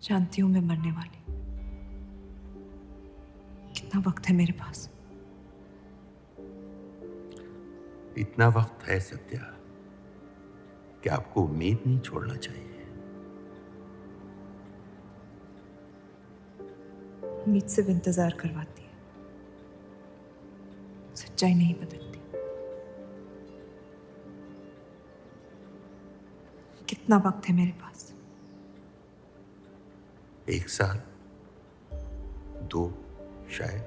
जानती हूं मैं मरने वाली। कितना वक्त है मेरे पास? इतना वक्त है सत्या कि आपको उम्मीद नहीं छोड़ना चाहिए। उम्मीद सिर्फ इंतजार करवाती है, सच्चाई नहीं बदलती। कितना वक्त है मेरे पास? 1 साल, 2 शायद।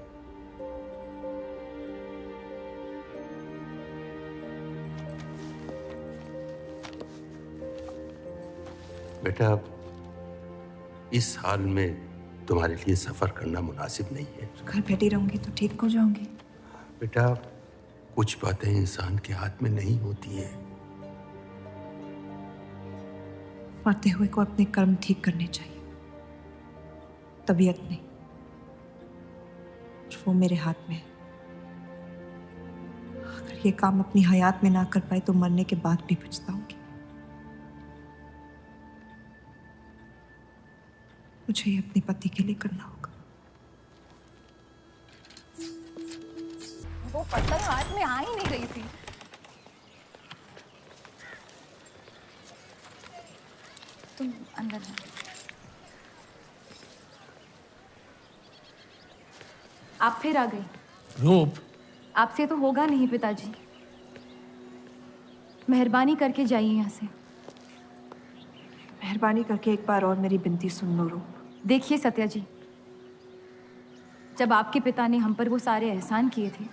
बेटा, इस हाल में तुम्हारे लिए सफर करना मुनासिब नहीं है। घर बैठी रहूंगी तो ठीक हो जाऊंगी। बेटा, कुछ बातें इंसान के हाथ में नहीं होती हैं। मरते हुए को अपने कर्म ठीक करने चाहिए, तबीयत नहीं। वो मेरे हाथ में है। अगर ये काम अपनी हयात में ना कर पाए तो मरने के बाद भी पछताऊंगी। मुझे ये अपने पति के लिए करना होगा। वो पत्थर हाथ में आ ही नहीं रही थी। तुम अंदर जाओ। आप फिर आ गई। रूप, आपसे तो होगा नहीं पिताजी। मेहरबानी करके जाइए यहाँ से। मेहरबानी करके एक बार और मेरी विनती सुन लो रूप। देखिए सत्या जी, जब आपके पिता ने हम पर वो सारे एहसान किए थे,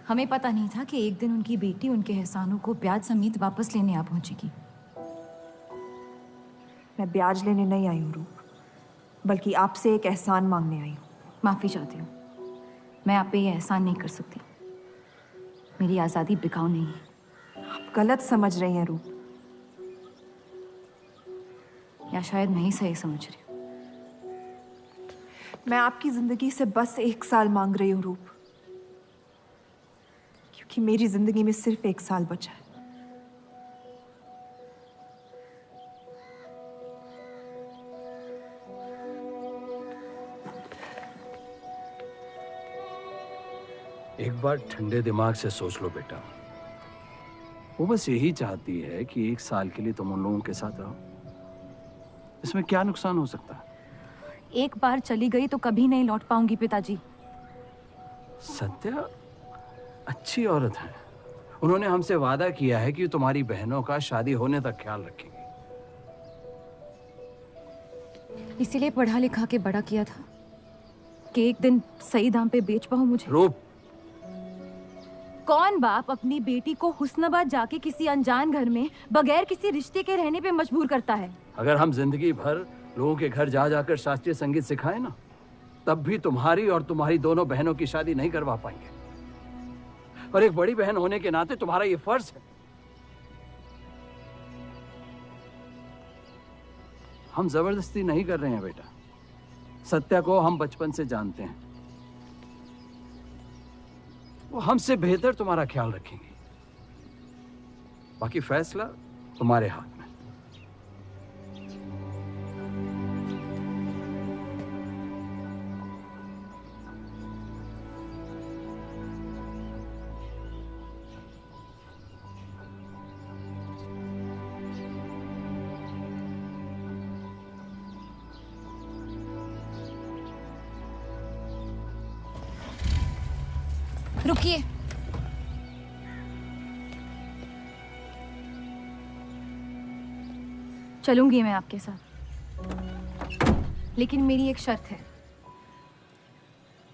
हमें पता नहीं था कि एक दिन उनकी बेटी उनके एहसानों को ब्याज समेत वापस लेने आ पहुंचेगी। मैं ब्याज लेने नहीं आई हूँ रूप, बल्कि आपसे एक एहसान मांगने आई हूँ। माफी चाहती हूँ, मैं आप पे ये एहसान नहीं कर सकती। मेरी आज़ादी बिकाऊ नहीं है। आप गलत समझ रही हैं रूप। या शायद मैं ही सही समझ रही हूँ। मैं आपकी जिंदगी से बस 1 साल मांग रही हूँ रूप, क्योंकि मेरी जिंदगी में सिर्फ 1 साल बचा है। एक बार ठंडे दिमाग से सोच लो बेटा। वो बस यही चाहती है कि 1 साल के लिए तुम उन लोगों के साथ रहो। इसमें क्या नुकसान हो सकता है? एक बार चली गई तो कभी नहीं लौट पाऊंगी पिताजी। सत्या अच्छी औरत है। उन्होंने हमसे वादा किया है कि तुम्हारी बहनों का शादी होने तक ख्याल रखेंगे। इसीलिए पढ़ा लिखा के बड़ा किया था कि एक दिन सही दाम पे बेच पाऊं मुझे। रूप, कौन बाप अपनी बेटी को हुस्नाबाद जाके किसी अनजान घर में बगैर किसी रिश्ते के रहने पे मजबूर करता है? अगर हम जिंदगी भर लोगों के घर जा जाकर शास्त्रीय संगीत सिखाएं ना, तब भी तुम्हारी और तुम्हारी दोनों बहनों की शादी नहीं करवा पाएंगे। और एक बड़ी बहन होने के नाते तुम्हारा ये फर्ज है। हम जबरदस्ती नहीं कर रहे हैं बेटा। सत्या को हम बचपन से जानते हैं। वो हमसे बेहतर तुम्हारा ख्याल रखेंगे। बाकी फैसला तुम्हारे हाथ में। रुकिए। चलूंगी मैं आपके साथ, लेकिन मेरी एक शर्त है।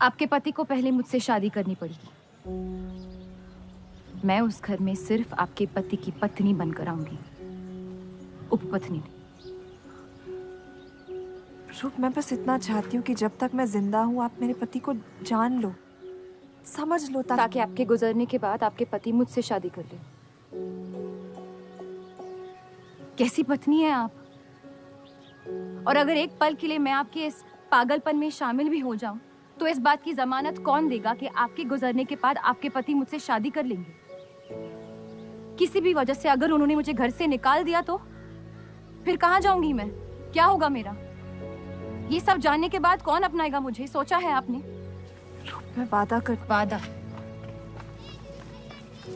आपके पति को पहले मुझसे शादी करनी पड़ेगी। मैं उस घर में सिर्फ आपके पति की पत्नी बनकर आऊंगी, उपपत्नी। रूप, मैं बस इतना चाहती हूँ कि जब तक मैं जिंदा हूँ आप मेरे पति को जान लो, समझ लो, ताकि आपके गुजरने के बाद आपके पति मुझसे शादी कर ले। कैसी पत्नी है आप? और अगर एक पल के लिए मैं आपके इस पागलपन में शामिल भी हो जाऊं, तो इस बात की जमानत कौन देगा कि आपके गुजरने के बाद आपके पति मुझसे शादी कर लेंगे? किसी भी वजह से अगर उन्होंने मुझे घर से निकाल दिया तो फिर कहाँ जाऊंगी मैं? क्या होगा मेरा? ये सब जानने के बाद कौन अपनाएगा मुझे? सोचा है आपने? मैं वादा कर। वादा?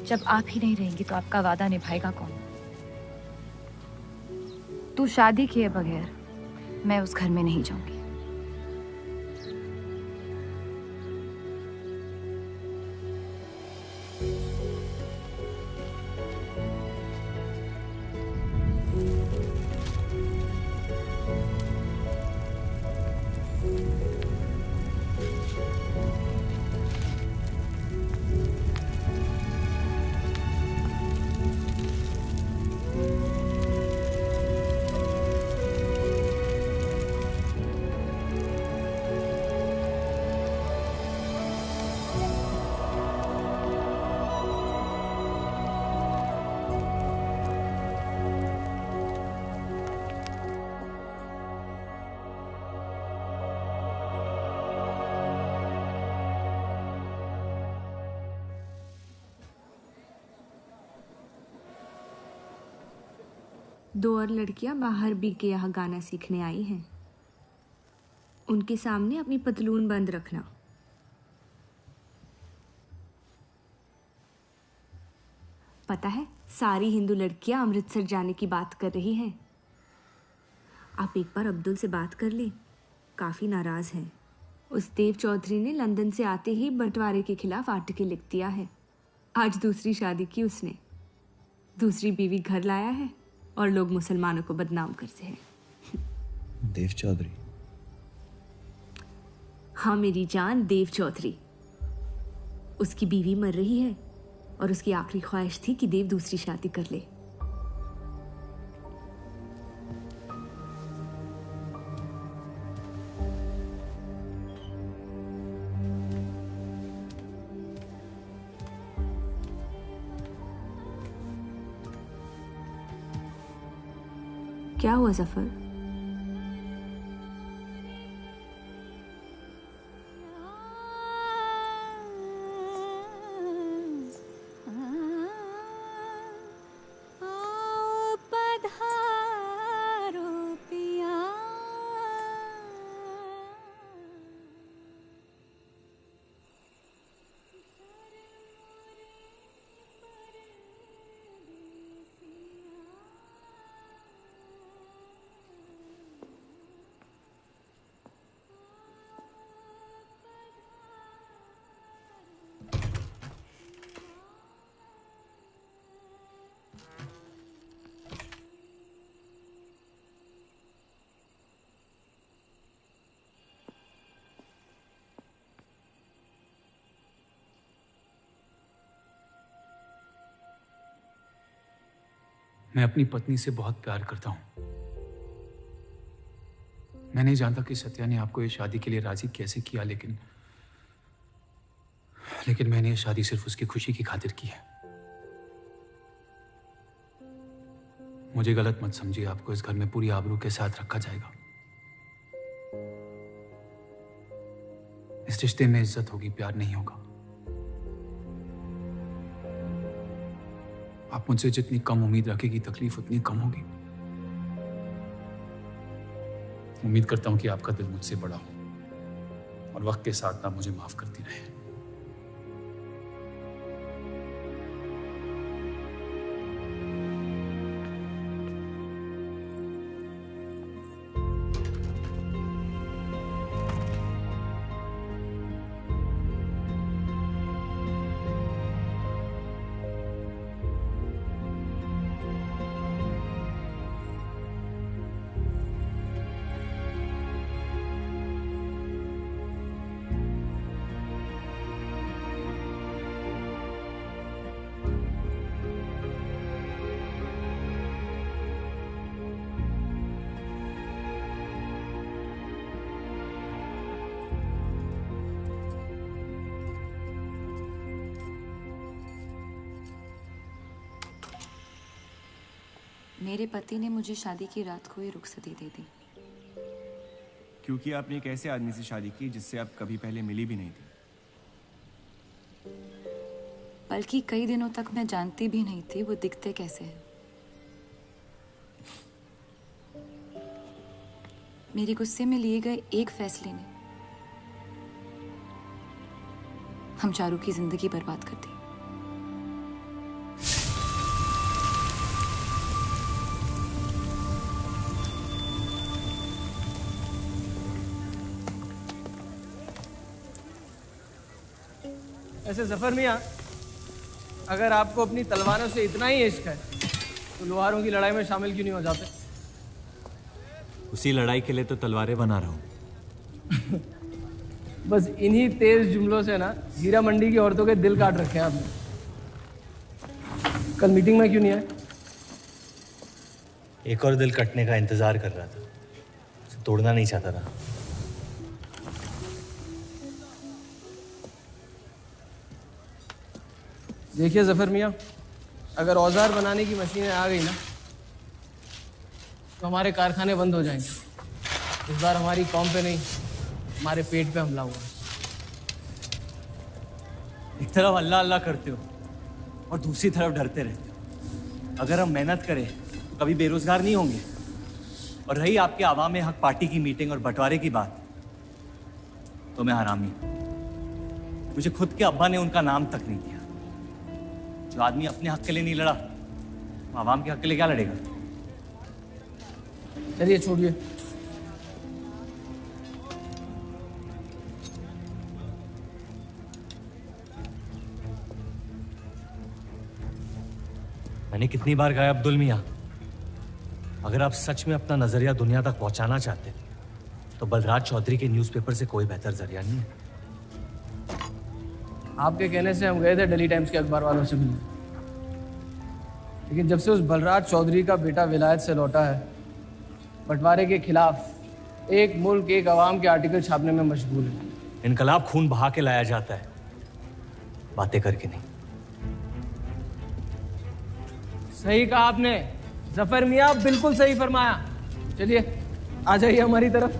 जब आप ही नहीं रहेंगी तो आपका वादा निभाएगा कौन? तू शादी किए बगैर मैं उस घर में नहीं जाऊंगी। दो और लड़कियां बाहर बी के यहाँ गाना सीखने आई हैं। उनके सामने अपनी पतलून बंद रखना। पता है, सारी हिंदू लड़कियां अमृतसर जाने की बात कर रही हैं। आप एक बार अब्दुल से बात कर ले, काफ़ी नाराज़ हैं। उस देव चौधरी ने लंदन से आते ही बंटवारे के खिलाफ आर्टिकल लिख दिया है। आज दूसरी शादी की उसने, दूसरी बीवी घर लाया है और लोग मुसलमानों को बदनाम करते हैं। देव चौधरी? हाँ मेरी जान, देव चौधरी। उसकी बीवी मर रही है और उसकी आखिरी ख्वाहिश थी कि देव दूसरी शादी कर ले। क्या हुआ जफर? मैं अपनी पत्नी से बहुत प्यार करता हूं। मैं नहीं जानता कि सत्या ने आपको ये शादी के लिए राजी कैसे किया, लेकिन मैंने ये शादी सिर्फ उसकी खुशी की खातिर की है। मुझे गलत मत समझिए, आपको इस घर में पूरी आबरू के साथ रखा जाएगा। इस रिश्ते में इज्जत होगी, प्यार नहीं होगा। आप मुझसे जितनी कम उम्मीद रखेगी, तकलीफ उतनी कम होगी। उम्मीद करता हूं कि आपका दिल मुझसे बड़ा हो और वक्त के साथ आप मुझे माफ करती रहे। मेरे पति ने मुझे शादी की रात को ही रुखसती दे दी। क्योंकि आपने एक ऐसे आदमी से शादी की जिससे आप कभी पहले मिली भी नहीं थी। बल्कि कई दिनों तक मैं जानती भी नहीं थी वो दिखते कैसे हैं। मेरे गुस्से में लिए गए एक फैसले ने हम चारों की जिंदगी बर्बाद कर दी। ऐसे जफर मियाँ, अगर आपको अपनी तलवारों से इतना ही इश्क है तो लोहारों की लड़ाई में शामिल क्यों नहीं हो जाते? उसी लड़ाई के लिए तो तलवारें बना रहा हूँ। बस इन्हीं तेज जुमलों से ना हीरा मंडी की औरतों के दिल काट रखे हैं आपने। कल मीटिंग में क्यों नहीं आए? एक और दिल कटने का इंतजार कर रहा था, उसे तोड़ना नहीं चाहता था। देखिए जफर मियाँ, अगर औजार बनाने की मशीनें आ गई ना तो हमारे कारखाने बंद हो जाएंगे। इस बार हमारी कौम पे नहीं, हमारे पेट पे हमला हुआ। एक तरफ अल्लाह अल्लाह करते हो और दूसरी तरफ डरते रहते हो। अगर हम मेहनत करें तो कभी बेरोजगार नहीं होंगे। और रही आपके आवाम हक पार्टी की मीटिंग और बंटवारे की बात, तो मैं हरामी। मुझे खुद के अब्बा ने उनका नाम तक नहीं दिया। जो आदमी अपने हक के लिए नहीं लड़ा, वो आवाम के हक के लिए क्या लड़ेगा? चलिए छोड़िए। मैंने कितनी बार कहा अब्दुल मियाँ, अगर आप सच में अपना नजरिया दुनिया तक पहुंचाना चाहते तो बलराज चौधरी के न्यूज़पेपर से कोई बेहतर जरिया नहीं है। आपके कहने से हम गए थे दिल्ली टाइम्स के अखबार वालों से मिलने, लेकिन जब से उस बलराज चौधरी का बेटा विलायत से लौटा है, बंटवारे के खिलाफ एक मुल्क एक अवाम के आर्टिकल छापने में मशगूल है। इनकलाब खून बहा के लाया जाता है, बातें करके नहीं। सही कहा आपने जफर मियाँ, बिल्कुल सही फरमाया। चलिए आ जाइए हमारी तरफ।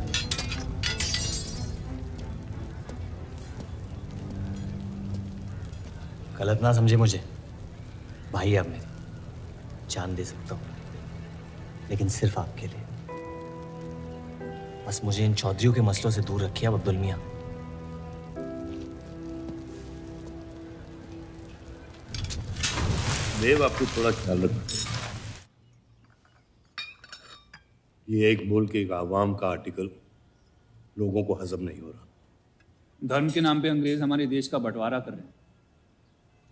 गलत ना समझे मुझे, भाई है आप मेरे, जान दे सकता हूँ, लेकिन सिर्फ आपके लिए। बस मुझे इन चौधरियों के मसलों से दूर रखिए अब अब्दुल मियाँ। देव, आपको थोड़ा ख्याल रखना चाहिए। ये एक मुल्क एक आवाम का आर्टिकल लोगों को हजम नहीं हो रहा। धर्म के नाम पे अंग्रेज हमारे देश का बंटवारा कर रहे हैं,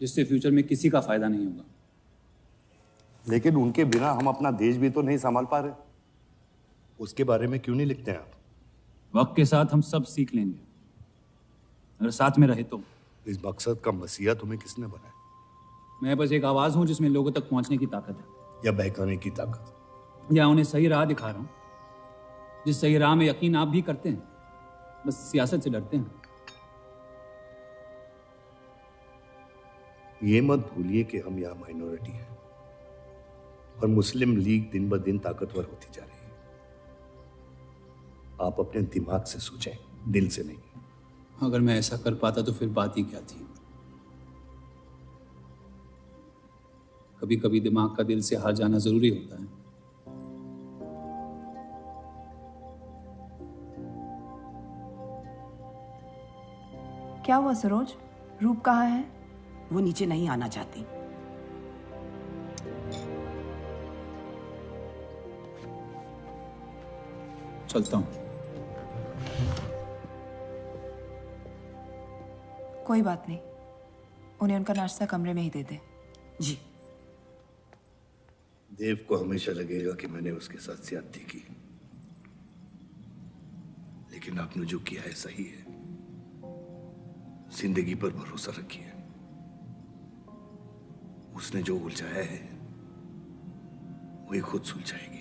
जिससे फ्यूचर में किसी का फायदा नहीं होगा। लेकिन उनके बिना हम अपना देश भी तो नहीं संभाल पा रहे। उसके बारे में क्यों नहीं लिखते हैं आप? वक्त के साथ हम सब सीख लेंगे, अगर साथ में रहे तो। इस मकसद का मसीहा तुम्हें किसने बनाया? मैं बस एक आवाज हूं जिसमें लोगों तक पहुंचने की ताकत है, या बहकाने की ताकत? या उन्हें सही राह दिखा रहा हूं, जिस सही राह में यकीन आप भी करते हैं, बस सियासत से डरते हैं। ये मत भूलिए कि हम यहाँ माइनॉरिटी हैं और मुस्लिम लीग दिन ब दिन ताकतवर होती जा रही है। आप अपने दिमाग से सोचें, दिल से नहीं। अगर मैं ऐसा कर पाता तो फिर बात ही क्या थी। कभी कभी दिमाग का दिल से हार जाना जरूरी होता है। क्या हुआ सरोज? रूप कहाँ है? वो नीचे नहीं आना चाहती। चलता हूं। कोई बात नहीं, उन्हें उनका नाश्ता कमरे में ही दे दे। जी। देव को हमेशा लगेगा कि मैंने उसके साथ ज्यादती की, लेकिन आपने जो किया है सही है। जिंदगी पर भरोसा रखिए, उसने जो उलझाया है वही खुद सुलझाएगी।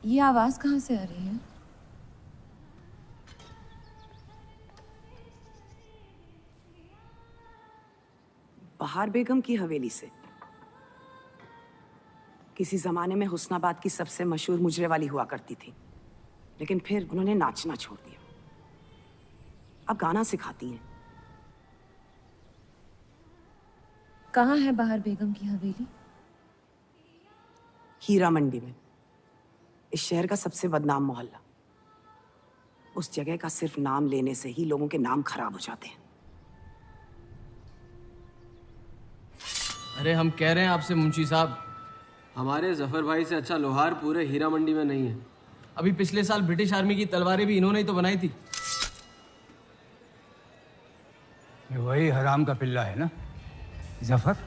ये आवाज कहाँ से आ रही है? बहार बेगम की हवेली से। किसी जमाने में हुस्नाबाद की सबसे मशहूर मुजरे वाली हुआ करती थी, लेकिन फिर उन्होंने नाचना छोड़ दिया। अब गाना सिखाती हैं। कहाँ है बहार बेगम की हवेली? हीरा मंडी में, इस शहर का सबसे बदनाम मोहल्ला। उस जगह का सिर्फ नाम लेने से ही लोगों के नाम खराब हो जाते हैं। अरे हम कह रहे हैं आपसे मुंशी साहब, हमारे जफर भाई से अच्छा लोहार पूरे हीरा मंडी में नहीं है। अभी पिछले साल ब्रिटिश आर्मी की तलवारें भी इन्होंने ही तो बनाई थी। ये वही हराम का पिल्ला है ना जफर?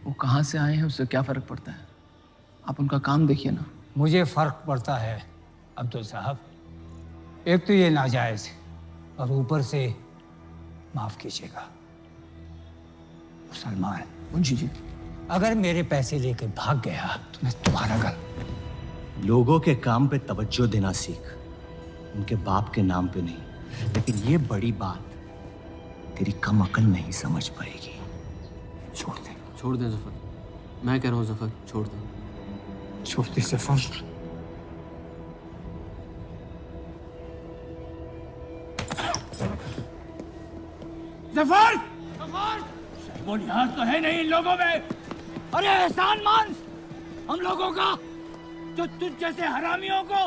वो कहाँ से आए हैं उससे क्या फर्क पड़ता है? आप उनका काम देखिए ना। मुझे फर्क पड़ता है अब्दुल साहब। एक तो ये नाजायज और ऊपर से माफ कीजिएगा सलमान मुंशी जी, अगर मेरे पैसे लेकर भाग गया तो मैं तुम्हारा घर। लोगों के काम पे तवज्जो देना सीख, उनके बाप के नाम पे नहीं। लेकिन ये बड़ी बात तेरी कम अकल नहीं समझ पाएगी। छोड़ दे। छोड़ दे जफर, मैं कह रहा हूँ जफर, छोड़ दे। छोड़ दे जफर। जफर! वो लिहाज तो है नहीं इन लोगों में। अरे एहसान मान हम लोगों का, जो तुझ जैसे हरामियों को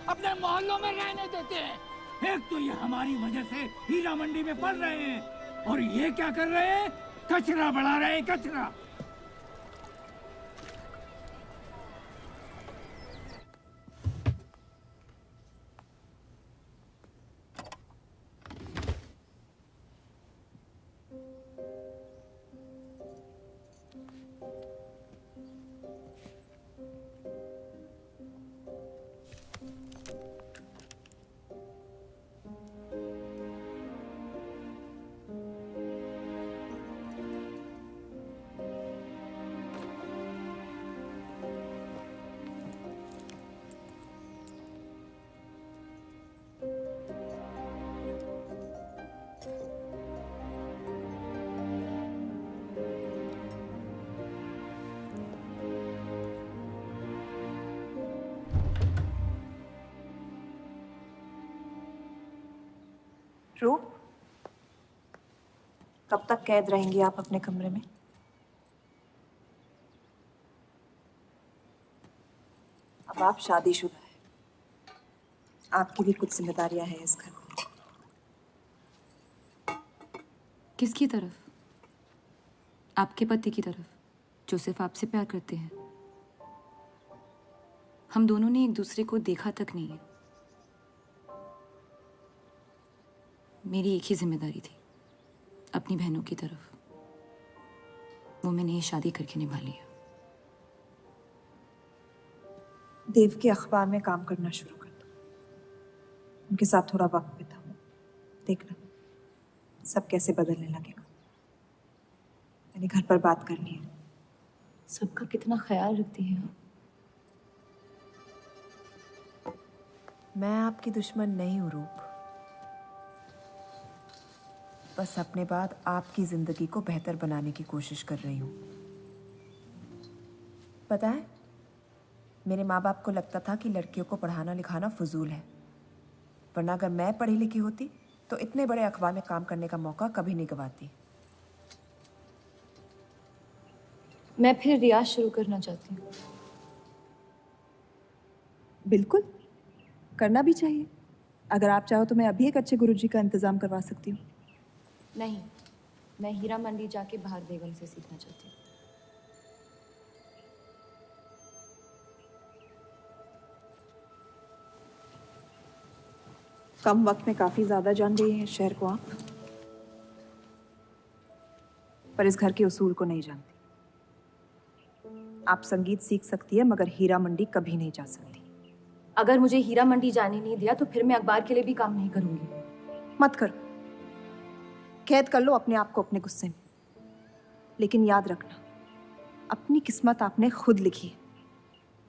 अपने मोहल्लों में रहने देते हैं। एक तो ये हमारी वजह से हीरा मंडी में पड़ रहे हैं, और ये क्या कर रहे हैं? कचरा बढ़ा रहे हैं, कचरा। रूप, कब तक कैद रहेंगी आप अपने कमरे में? अब आप शादीशुदा हैं, आपकी भी कुछ जिम्मेदारियां हैं इस घर में। किसकी तरफ? आपके पति की तरफ, जो सिर्फ आपसे प्यार करते हैं। हम दोनों ने एक दूसरे को देखा तक नहीं है। मेरी एक ही जिम्मेदारी थी, अपनी बहनों की तरफ। वो मैंने ये शादी करके निभा लिया। देव के अखबार में काम करना शुरू कर दो, उनके साथ थोड़ा वक्त बिताओ, देखना सब कैसे बदलने लगेगा। मैंने घर पर बात करनी है। सबका कितना ख्याल रखती हैं आप। मैं आपकी दुश्मन नहीं हूँ रूप, बस अपने बाद आपकी जिंदगी को बेहतर बनाने की कोशिश कर रही हूँ। पता है, मेरे माँ बाप को लगता था कि लड़कियों को पढ़ाना लिखाना फजूल है, वरना अगर मैं पढ़ी लिखी होती तो इतने बड़े अखबार में काम करने का मौका कभी नहीं गंवाती। मैं फिर रियाज शुरू करना चाहती हूँ। बिल्कुल, करना भी चाहिए। अगर आप चाहो तो मैं अभी एक अच्छे गुरुजी का इंतजाम करवा सकती हूँ। नहीं, मैं हीरा मंडी जाके बहार बेगम से सीखना चाहती हूँ। कम वक्त में काफी ज्यादा जान गई हैं इस शहर को आप, पर इस घर के उसूल को नहीं जानती। आप संगीत सीख सकती है, मगर हीरा मंडी कभी नहीं जा सकती। अगर मुझे हीरा मंडी जाने नहीं दिया तो फिर मैं अखबार के लिए भी काम नहीं करूंगी। मत करो, कैद कर लो अपने आप को अपने गुस्से में, लेकिन याद रखना अपनी किस्मत आपने खुद लिखी है,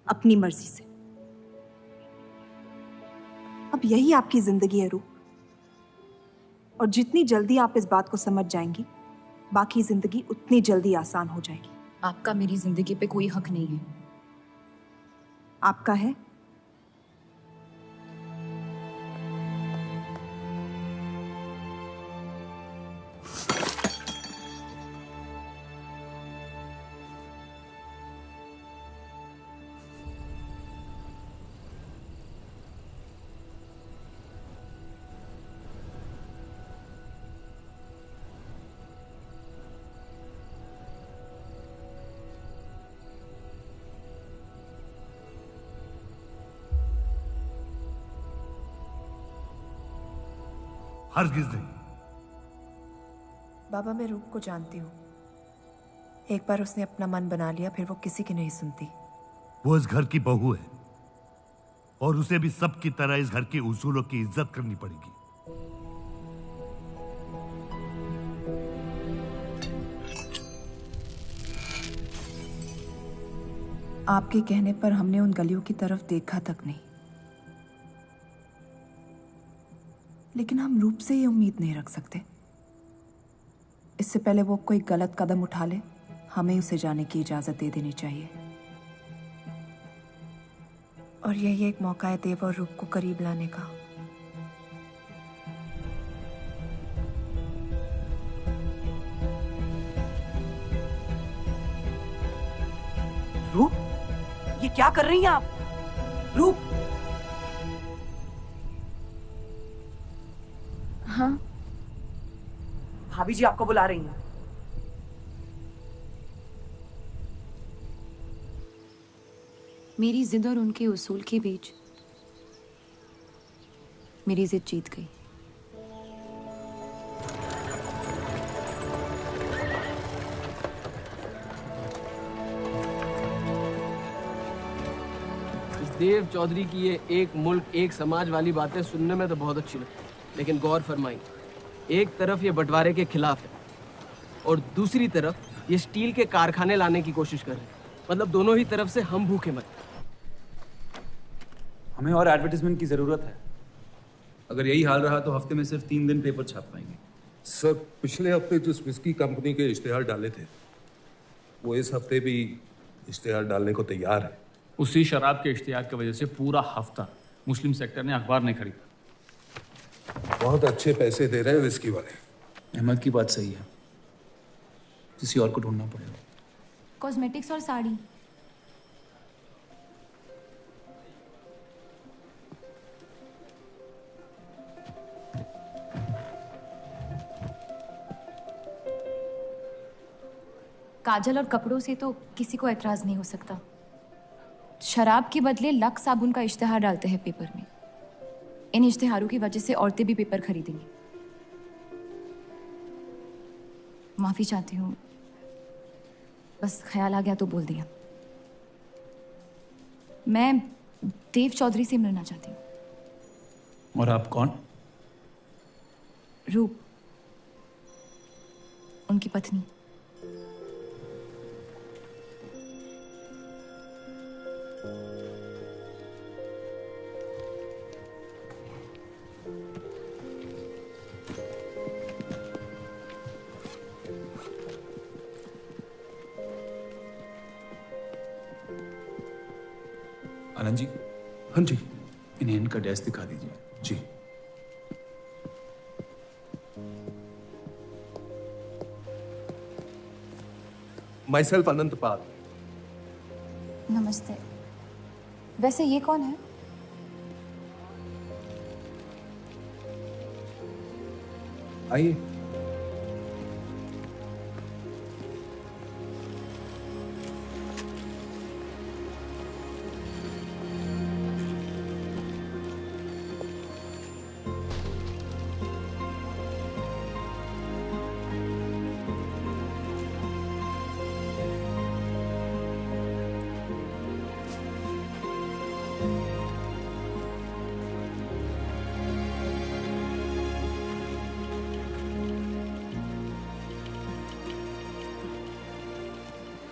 अपनी मर्जी से। अब यही आपकी जिंदगी है रूप, और जितनी जल्दी आप इस बात को समझ जाएंगी, बाकी जिंदगी उतनी जल्दी आसान हो जाएगी। आपका मेरी जिंदगी पे कोई हक नहीं है। आपका है। हरगिज नहीं। बाबा, मैं रूप को जानती हूँ। एक बार उसने अपना मन बना लिया, फिर वो किसी की नहीं सुनती। वो इस घर की बहू है और उसे भी सबकी तरह इस घर के उसूलों की इज्जत करनी पड़ेगी। आपके कहने पर हमने उन गलियों की तरफ देखा तक नहीं, लेकिन हम रूप से ये उम्मीद नहीं रख सकते। इससे पहले वो कोई गलत कदम उठा ले, हमें उसे जाने की इजाजत दे देनी चाहिए। और यही एक मौका है देव और रूप को करीब लाने का। रूप, ये क्या कर रही हैं आप? रूप! हाँ, भाभी जी आपको बुला रही हैं। मेरी जिद और उनके उसूल के बीच मेरी जिद जीत गई। देव चौधरी की ये एक मुल्क एक समाज वाली बातें सुनने में तो बहुत अच्छी लगती, लेकिन गौर फरमाई, एक तरफ ये बंटवारे के खिलाफ है और दूसरी तरफ ये स्टील के कारखाने लाने की कोशिश कर रहे हैं। मतलब दोनों ही तरफ से हम भूखे मत। हमें और एडवर्टाइजमेंट की जरूरत है। अगर यही हाल रहा तो हफ्ते में सिर्फ 3 दिन पेपर छाप पाएंगे। सर, पिछले हफ्ते जिस विस्की कंपनी के इश्तेहार डाले थे, वो इस हफ्ते भी इश्तेहार डालने को तैयार है। उसी शराब के इश्तिहार की वजह से पूरा हफ्ता मुस्लिम सेक्टर ने अखबार नहीं खरीदा। बहुत अच्छे पैसे दे रहे हैं विस्की वाले। अहमद की बात सही है, किसी और को ढूंढना पड़ेगा। कॉस्मेटिक्स और साड़ी। काजल और कपड़ों से तो किसी को एतराज नहीं हो सकता। शराब के बदले लक्स साबुन का इश्तिहार डालते हैं पेपर में। इन इश्तिहारों की वजह से औरतें भी पेपर खरीदेंगी। माफी चाहती हूँ, बस ख्याल आ गया तो बोल दिया। मैं देव चौधरी से मिलना चाहती हूँ। और आप कौन? रूप, उनकी पत्नी। आनंद जी। हाँ जी। इन्हें इनका डेस्क दिखा दीजिए। जी। माई सेल्फ अनंत पाल। नमस्ते। वैसे ये कौन है? आइए।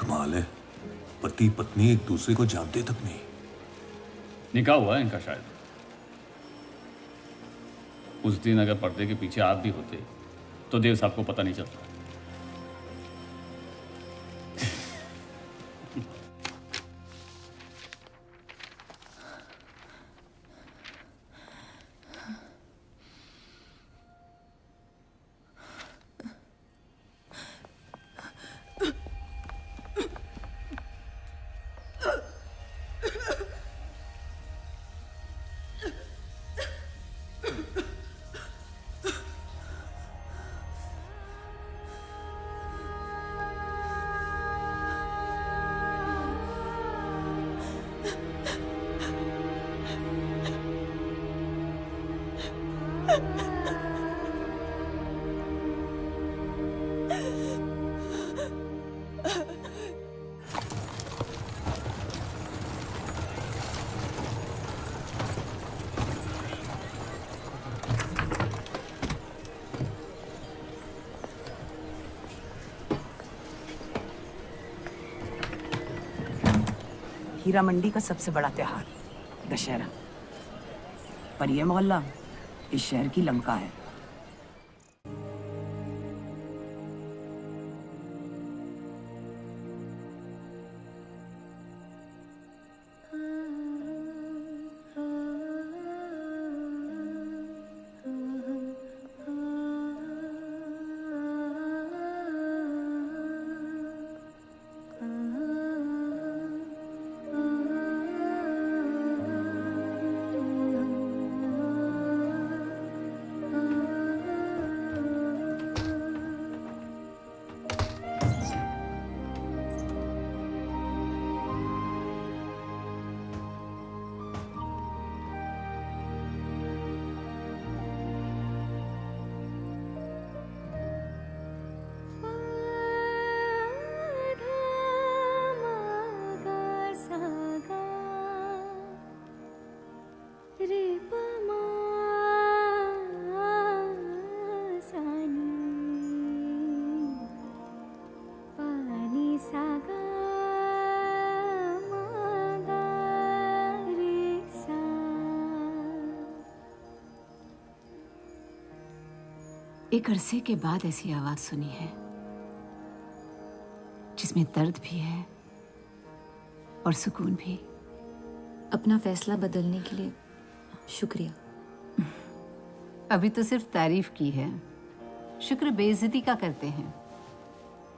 कमाल है, पति पत्नी एक दूसरे को जानते तक नहीं। निकाह हुआ है इनका शायद। उस दिन अगर पर्दे के पीछे आप भी होते तो देव साहब को पता नहीं चलता। हीरा मंडी का सबसे बड़ा त्योहार दशहरा, पर यह मोहल्ला इस शहर की लंका है। एक अरसे के बाद ऐसी आवाज सुनी है जिसमें दर्द भी है और सुकून भी। अपना फैसला बदलने के लिए शुक्रिया। अभी तो सिर्फ तारीफ की है, शुक्र बेइज्जती का करते हैं,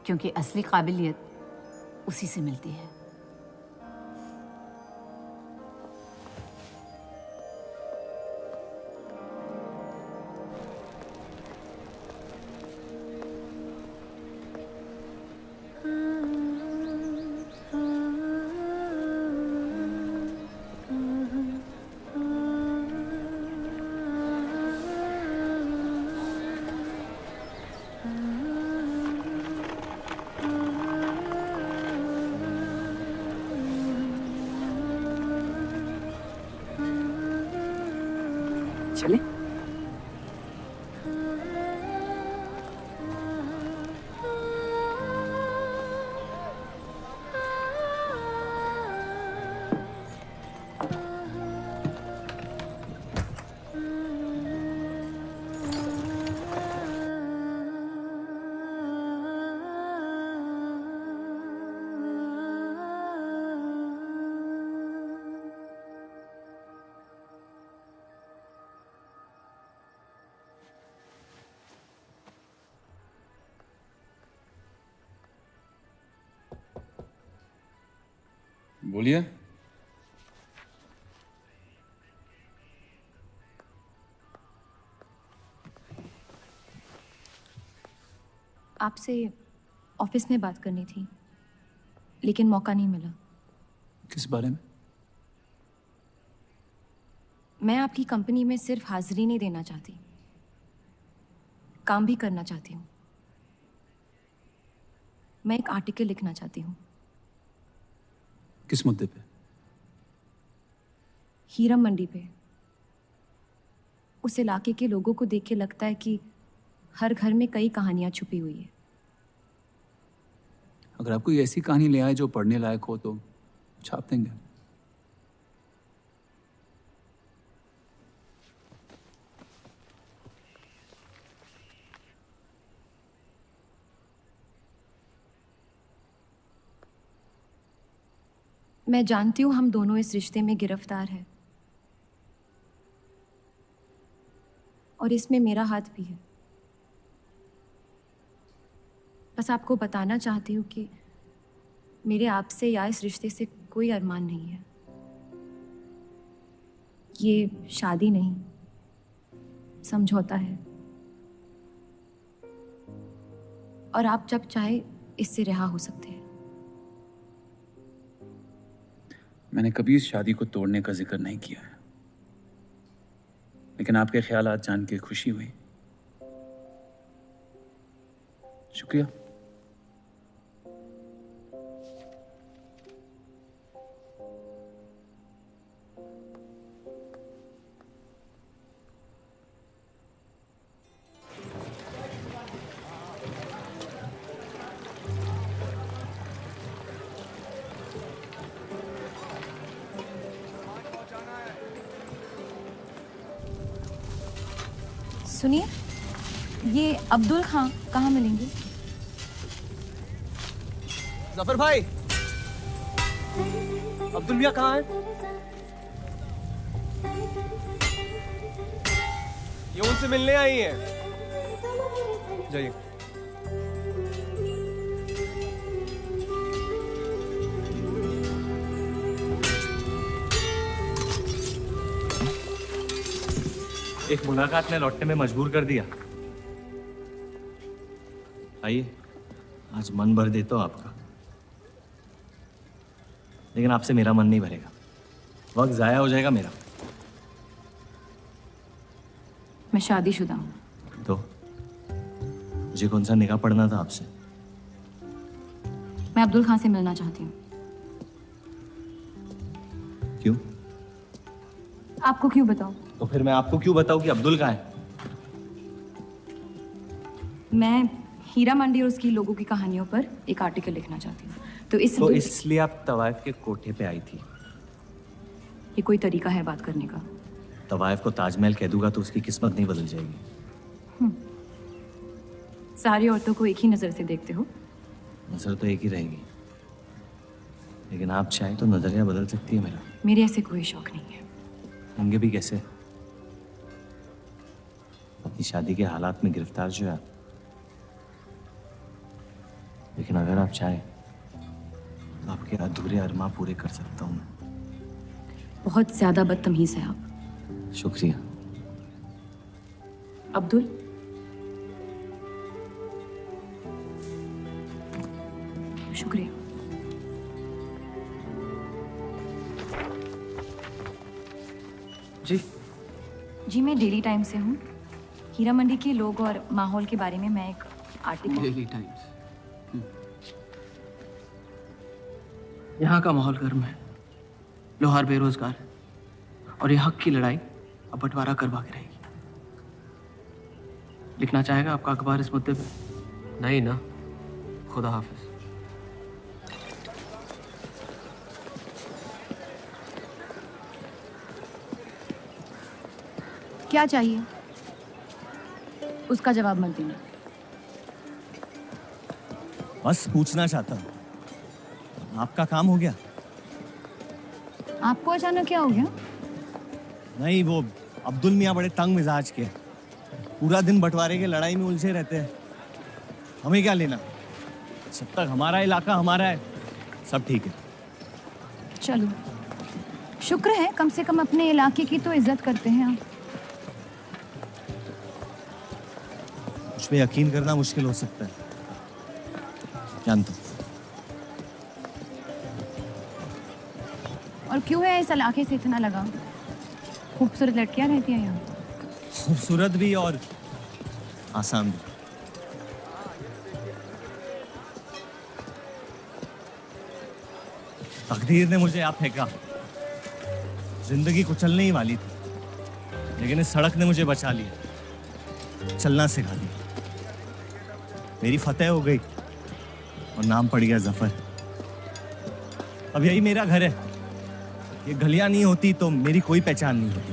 क्योंकि असली काबिलियत उसी से मिलती है। चले? बोलिए। आपसे ऑफिस में बात करनी थी, लेकिन मौका नहीं मिला। किस बारे में? मैं आपकी कंपनी में सिर्फ हाजिरी नहीं देना चाहती, काम भी करना चाहती हूँ। मैं एक आर्टिकल लिखना चाहती हूँ। किस मुद्दे पे? हीरा मंडी पे। उस इलाके के लोगों को देख के लगता है कि हर घर में कई कहानियां छुपी हुई है। अगर आप कोई ऐसी कहानी ले आए जो पढ़ने लायक हो तो छाप देंगे। मैं जानती हूँ हम दोनों इस रिश्ते में गिरफ्तार हैं और इसमें मेरा हाथ भी है। बस आपको बताना चाहती हूँ कि मेरे आपसे या इस रिश्ते से कोई अरमान नहीं है। ये शादी नहीं, समझौता है। और आप जब चाहे इससे रिहा हो सकते हैं। मैंने कभी इस शादी को तोड़ने का जिक्र नहीं किया है, लेकिन आपके ख्यालात जान के खुशी हुई। शुक्रिया। सुनिए, ये अब्दुल खां कहाँ मिलेंगे? जफर भाई, अब्दुल मियां कहाँ है? ये उनसे मिलने आई हैं। जाइए। एक मुलाकात में लौटने में मजबूर कर दिया। आइए, आज मन भर देता हूं आपका, लेकिन आपसे मेरा मन नहीं भरेगा। वक्त जाया हो जाएगा मेरा। मैं शादीशुदा हूँ। तो मुझे कौन सा निकाह पढ़ना था आपसे? मैं अब्दुल खां से मिलना चाहती हूँ। क्यों? आपको क्यों बताऊं? तो फिर मैं आपको क्यों बताऊं कि अब्दुल कहाँ है? मैं हीरा मंडी और उसकी लोगों की कहानियों पर एक आर्टिकल लिखना चाहती हूँ। तो इसलिए आप तवाइफ के कोठे पे आई थी? ये कोई तरीका है बात करने का? तवाइफ को ताजमहल कह दूंगा तो उसकी किस्मत नहीं बदल जाएगी। सारी औरतों को एक ही नजर से देखते हो? नजर तो एक ही रहेगी, लेकिन आप चाहें तो नजरिया बदल सकती है मेरा। मेरे ऐसे कोई शौक नहीं है। होंगे भी कैसे? अपनी शादी के हालात में गिरफ्तार जो है। लेकिन अगर आप चाहें तो आपके अधूरे अरमा पूरे कर सकता हूं मैं। बहुत ज्यादा बदतमीज है आप। शुक्रिया। अब्दुल, शुक्रिया। जी, मैं डेली टाइम्स से हूँ। हीरा मंडी के लोग और माहौल के बारे में मैं एक आर्टिकल। Daily times. यहाँ का माहौल गर्म है, लोहार बेरोजगार है और ये हक की लड़ाई अब बंटवारा करवा के रहेगी। लिखना चाहेगा आपका अखबार इस मुद्दे पे? नहीं ना? खुदा हाफिज। क्या चाहिए? उसका जवाब मत देना। बस पूछना चाहता हूँ, आपका काम हो गया? आपको अचानक क्या हो गया? नहीं, वो अब्दुल मियाँ बड़े तंग मिजाज के, पूरा दिन बंटवारे के लड़ाई में उलझे रहते हैं। हमें क्या लेना? जब तक हमारा इलाका हमारा है, सब ठीक है। चलो, शुक्र है कम से कम अपने इलाके की तो इज्जत करते हैं आप। मुझ पे यकीन करना मुश्किल हो सकता है, जानता हूं। और क्यों है इस इलाके से इतना लगाव? खूबसूरत लड़कियां रहती हैं यहाँ। खूबसूरत भी और आसान भी। तकदीर ने मुझे आप फेंका। जिंदगी कुचलने ही वाली थी, लेकिन इस सड़क ने मुझे बचा लिया, चलना सिखा दिया। मेरी फतेह हो गई, और नाम पड़ गया जफर। अब यही मेरा घर है। ये गलियां नहीं होती तो मेरी कोई पहचान नहीं होती।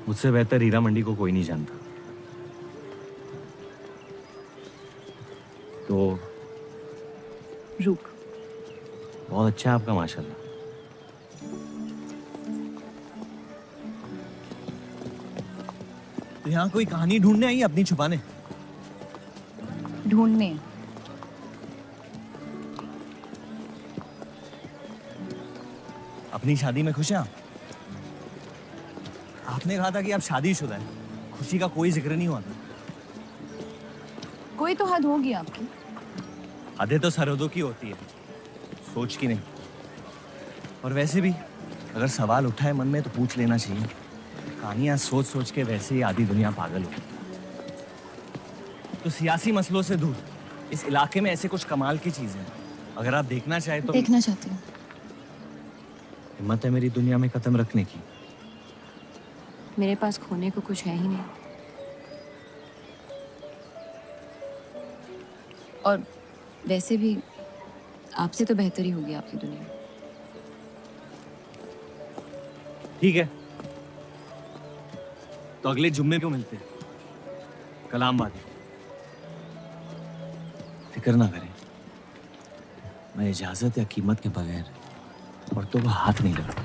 मुझसे बेहतर हीरा मंडी को कोई नहीं जानता। तो रूप बहुत अच्छा है आपका, माशाल्लाह। तो यहाँ कोई कहानी ढूंढने आई अपनी छुपाने? ढूंढने? अपनी शादी में खुश हैं आप? आपने कहा था कि आप शादीशुदा हैं, खुशी का कोई जिक्र नहीं हुआ था। कोई तो हद होगी आपकी। हदें तो सरहदों की होती है, सोच की नहीं। और वैसे भी अगर सवाल उठा है मन में तो पूछ लेना चाहिए। कहानियां सोच सोच के वैसे ही आधी दुनिया पागल हो। तो सियासी मसलों से दूर इस इलाके में ऐसे कुछ कमाल की चीजें हैं, अगर आप देखना चाहे तो। देखना चाहती हूँ। हिम्मत है मेरी दुनिया में कदम रखने की? मेरे पास खोने को कुछ है ही नहीं। और वैसे भी आपसे तो बेहतर ही होगी आपकी दुनिया। ठीक है, तो अगले जुम्मे को मिलते हैं, कलाम वादी। फिक्र ना करें, मैं इजाजत या कीमत के बगैर और तो वो हाथ नहीं लगा।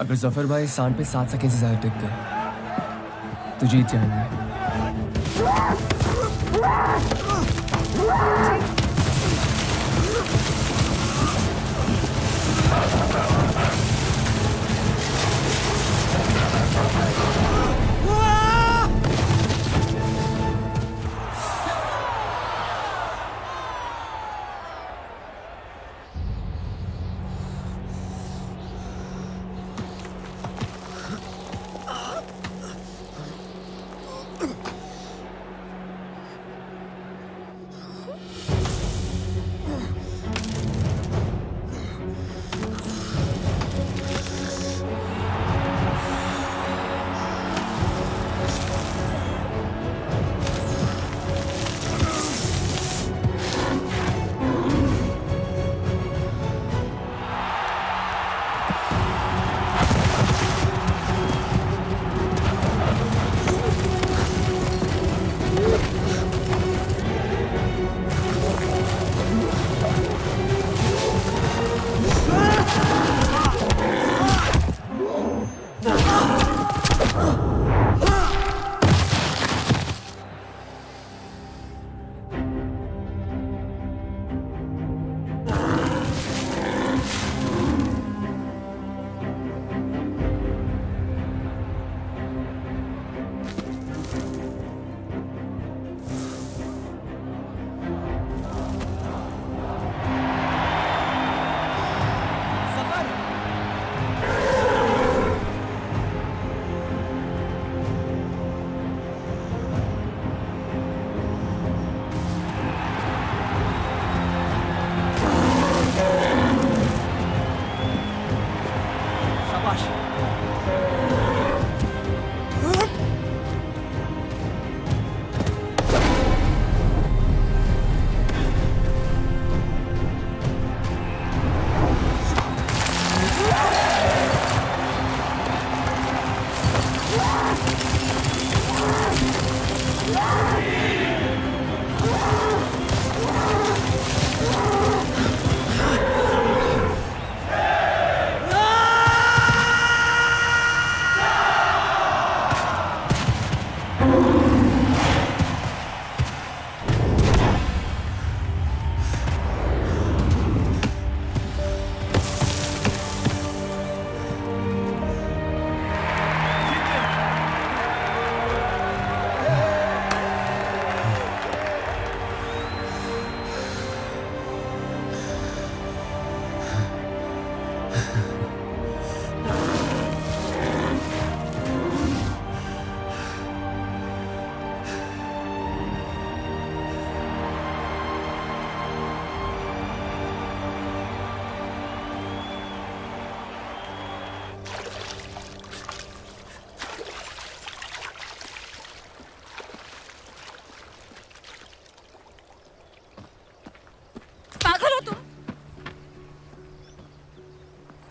अगर जफर भाई सांड पे 7 सेकंड से ज्यादा टिक गए तो जीत जाएंगे।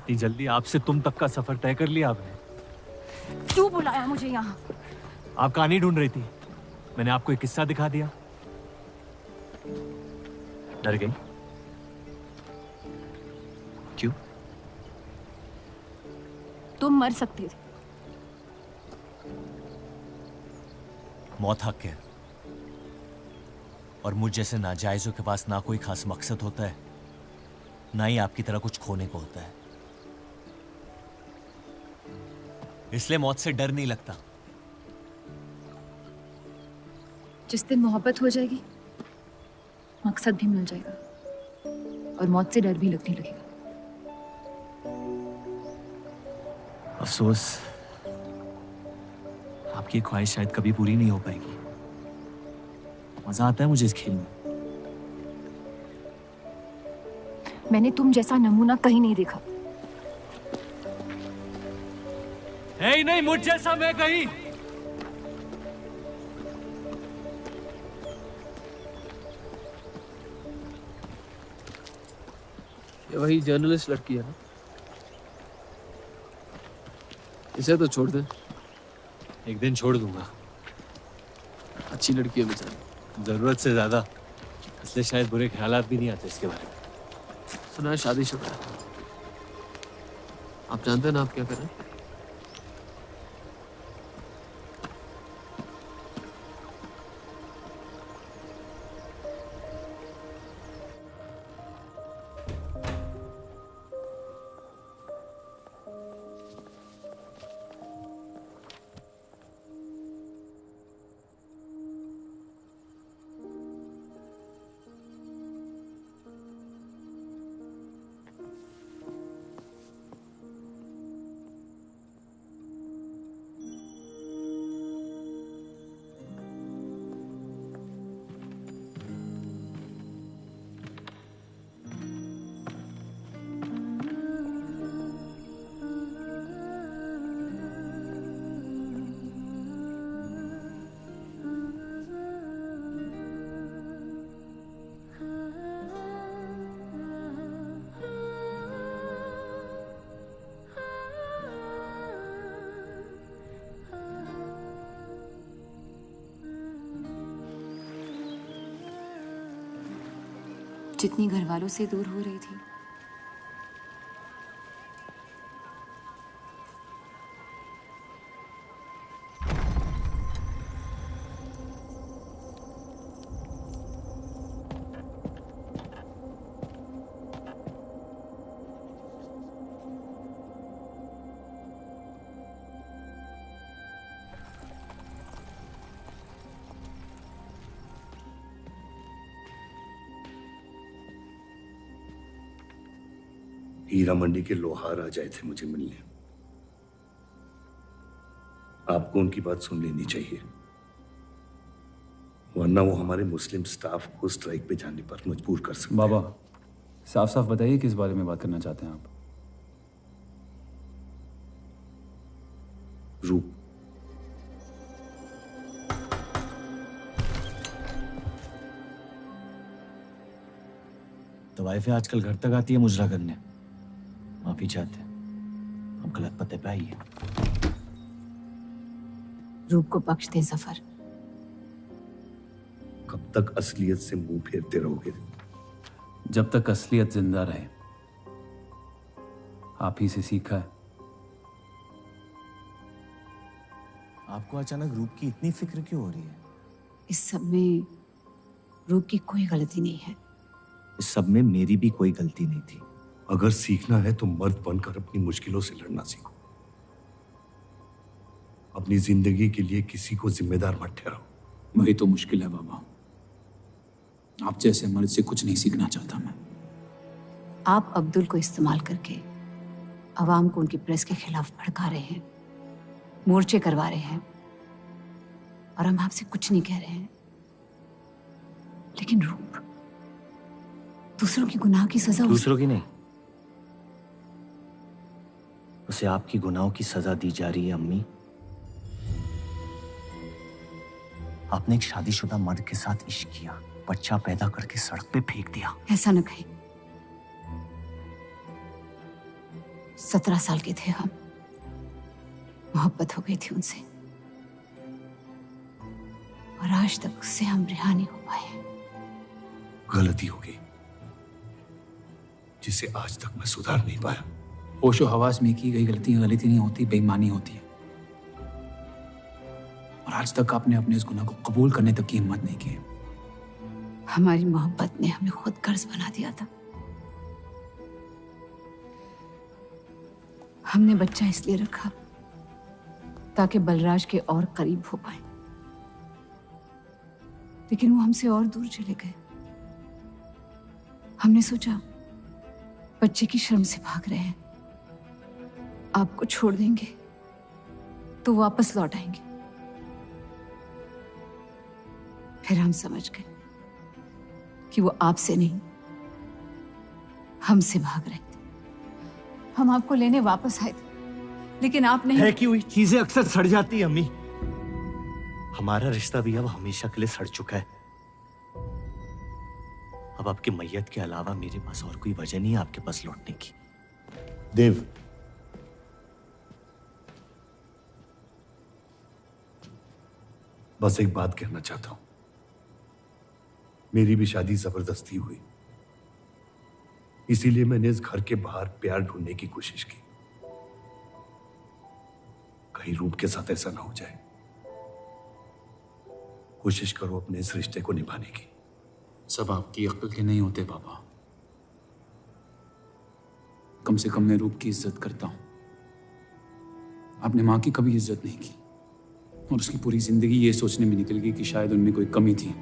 इतनी जल्दी आपसे तुम तक का सफर तय कर लिया आपने? क्यों बुलाया मुझे यहाँ? आप कहानी ढूंढ रही थी, मैंने आपको एक किस्सा दिखा दिया। डर गई? क्यों? तुम मर सकते थे। मौत हक है, और मुझ जैसे नाजायजों के पास ना कोई खास मकसद होता है, ना ही आपकी तरह कुछ खोने को होता है। इसलिए मौत से डर नहीं लगता। जिस दिन मोहब्बत हो जाएगी, मकसद भी मिल जाएगा और मौत से डर भी लगने लगेगा। अफसोस, आपकी ख्वाहिश शायद कभी पूरी नहीं हो पाएगी। मजा आता है मुझे इस खेल में। मैंने तुम जैसा नमूना कहीं नहीं देखा। है ही नहीं मुझ जैसा मैं कहीं। ये वही जर्नलिस्ट लड़की है ना? इसे तो छोड़ दे। एक दिन छोड़ दूंगा। अच्छी लड़की है बेचारी। जरूरत से ज्यादा, इसलिए शायद बुरे ख्यालात भी नहीं आते इसके बारे में। सुना है शादीशुदा है। आप जानते हैं ना आप क्या करें? जितनी घर वालों से दूर हो रही थी, हीरा मंडी के लोहार आ जाए थे मुझे मिलने। आपको उनकी बात सुन लेनी चाहिए, वरना वो हमारे मुस्लिम स्टाफ को स्ट्राइक पे जाने पर मजबूर कर सकते हैं। बाबा, साफ साफ बताइए किस बारे में बात करना चाहते हैं आप? रूप। तो वाइफ आजकल घर तक आती है मुजरा करने। माफी चाहते हैं, हम गलत पते पे आई है। रूप को बख्श दे जफर। कब तक असलियत से मुंह फेरते रहोगे? जब तक असलियत जिंदा रहे। आप ही से सीखा है। आपको अचानक रूप की इतनी फिक्र क्यों हो रही है? इस सब में रूप की कोई गलती नहीं है। इस सब में मेरी भी कोई गलती नहीं थी। अगर सीखना है तो मर्द बनकर अपनी मुश्किलों से लड़ना सीखो। अपनी जिंदगी के लिए किसी को जिम्मेदार मत ठहराओ। वही तो मुश्किल है बाबा। आप जैसे मर्द से कुछ नहीं सीखना चाहता मैं। आप अब्दुल को इस्तेमाल करके अवाम को उनकी प्रेस के खिलाफ भड़का रहे हैं, मोर्चे करवा रहे हैं, और हम आपसे कुछ नहीं कह रहे हैं। लेकिन रूप, दूसरों की गुनाह की सजा दूसरों की नहीं, उसे आपकी गुनाहों की सजा दी जा रही है। अम्मी, आपने एक शादीशुदा मर्द के साथ इश्क किया, बच्चा पैदा करके सड़क पे फेंक दिया। ऐसा न कहें। 17 साल के थे हम, मोहब्बत हो गई थी उनसे, और आज तक उससे हम रिहा नहीं हो पाए। गलती हो गई जिसे आज तक मैं सुधार नहीं पाया। होशो हवास में की गई गलती गलती नहीं होती, बेईमानी होती है। और आज तक आपने अपने इस गुनाह को कबूल करने तक की हिम्मत नहीं की। हमारी मोहब्बत ने हमें खुद कर्ज बना दिया था। हमने बच्चा इसलिए रखा ताकि बलराज के और करीब हो पाए, लेकिन वो हमसे और दूर चले गए। हमने सोचा बच्चे की शर्म से भाग रहे हैं, आपको छोड़ देंगे तो वापस लौट आएंगे। फिर हम समझ गए कि वो आपसे नहीं हमसे भाग रहे थे। हम आपको लेने वापस आए थे, लेकिन आप नहीं। है कि हुई चीजें अक्सर सड़ जाती है अम्मी। हमारा रिश्ता भी अब हमेशा के लिए सड़ चुका है। अब आपकी मैयत के अलावा मेरे पास और कोई वजह नहीं है आपके पास लौटने की। देव, बस एक बात कहना चाहता हूं। मेरी भी शादी जबरदस्ती हुई, इसीलिए मैंने इस घर के बाहर प्यार ढूंढने की कोशिश की। कहीं रूप के साथ ऐसा ना हो जाए। कोशिश करो अपने इस रिश्ते को निभाने की। सब आपकी अक्ल के नहीं होते पापा। कम से कम मैं रूप की इज्जत करता हूं। आपने मां की कभी इज्जत नहीं की, और उसकी पूरी जिंदगी ये सोचने में निकल गई कि शायद उनमें कोई कमी थी।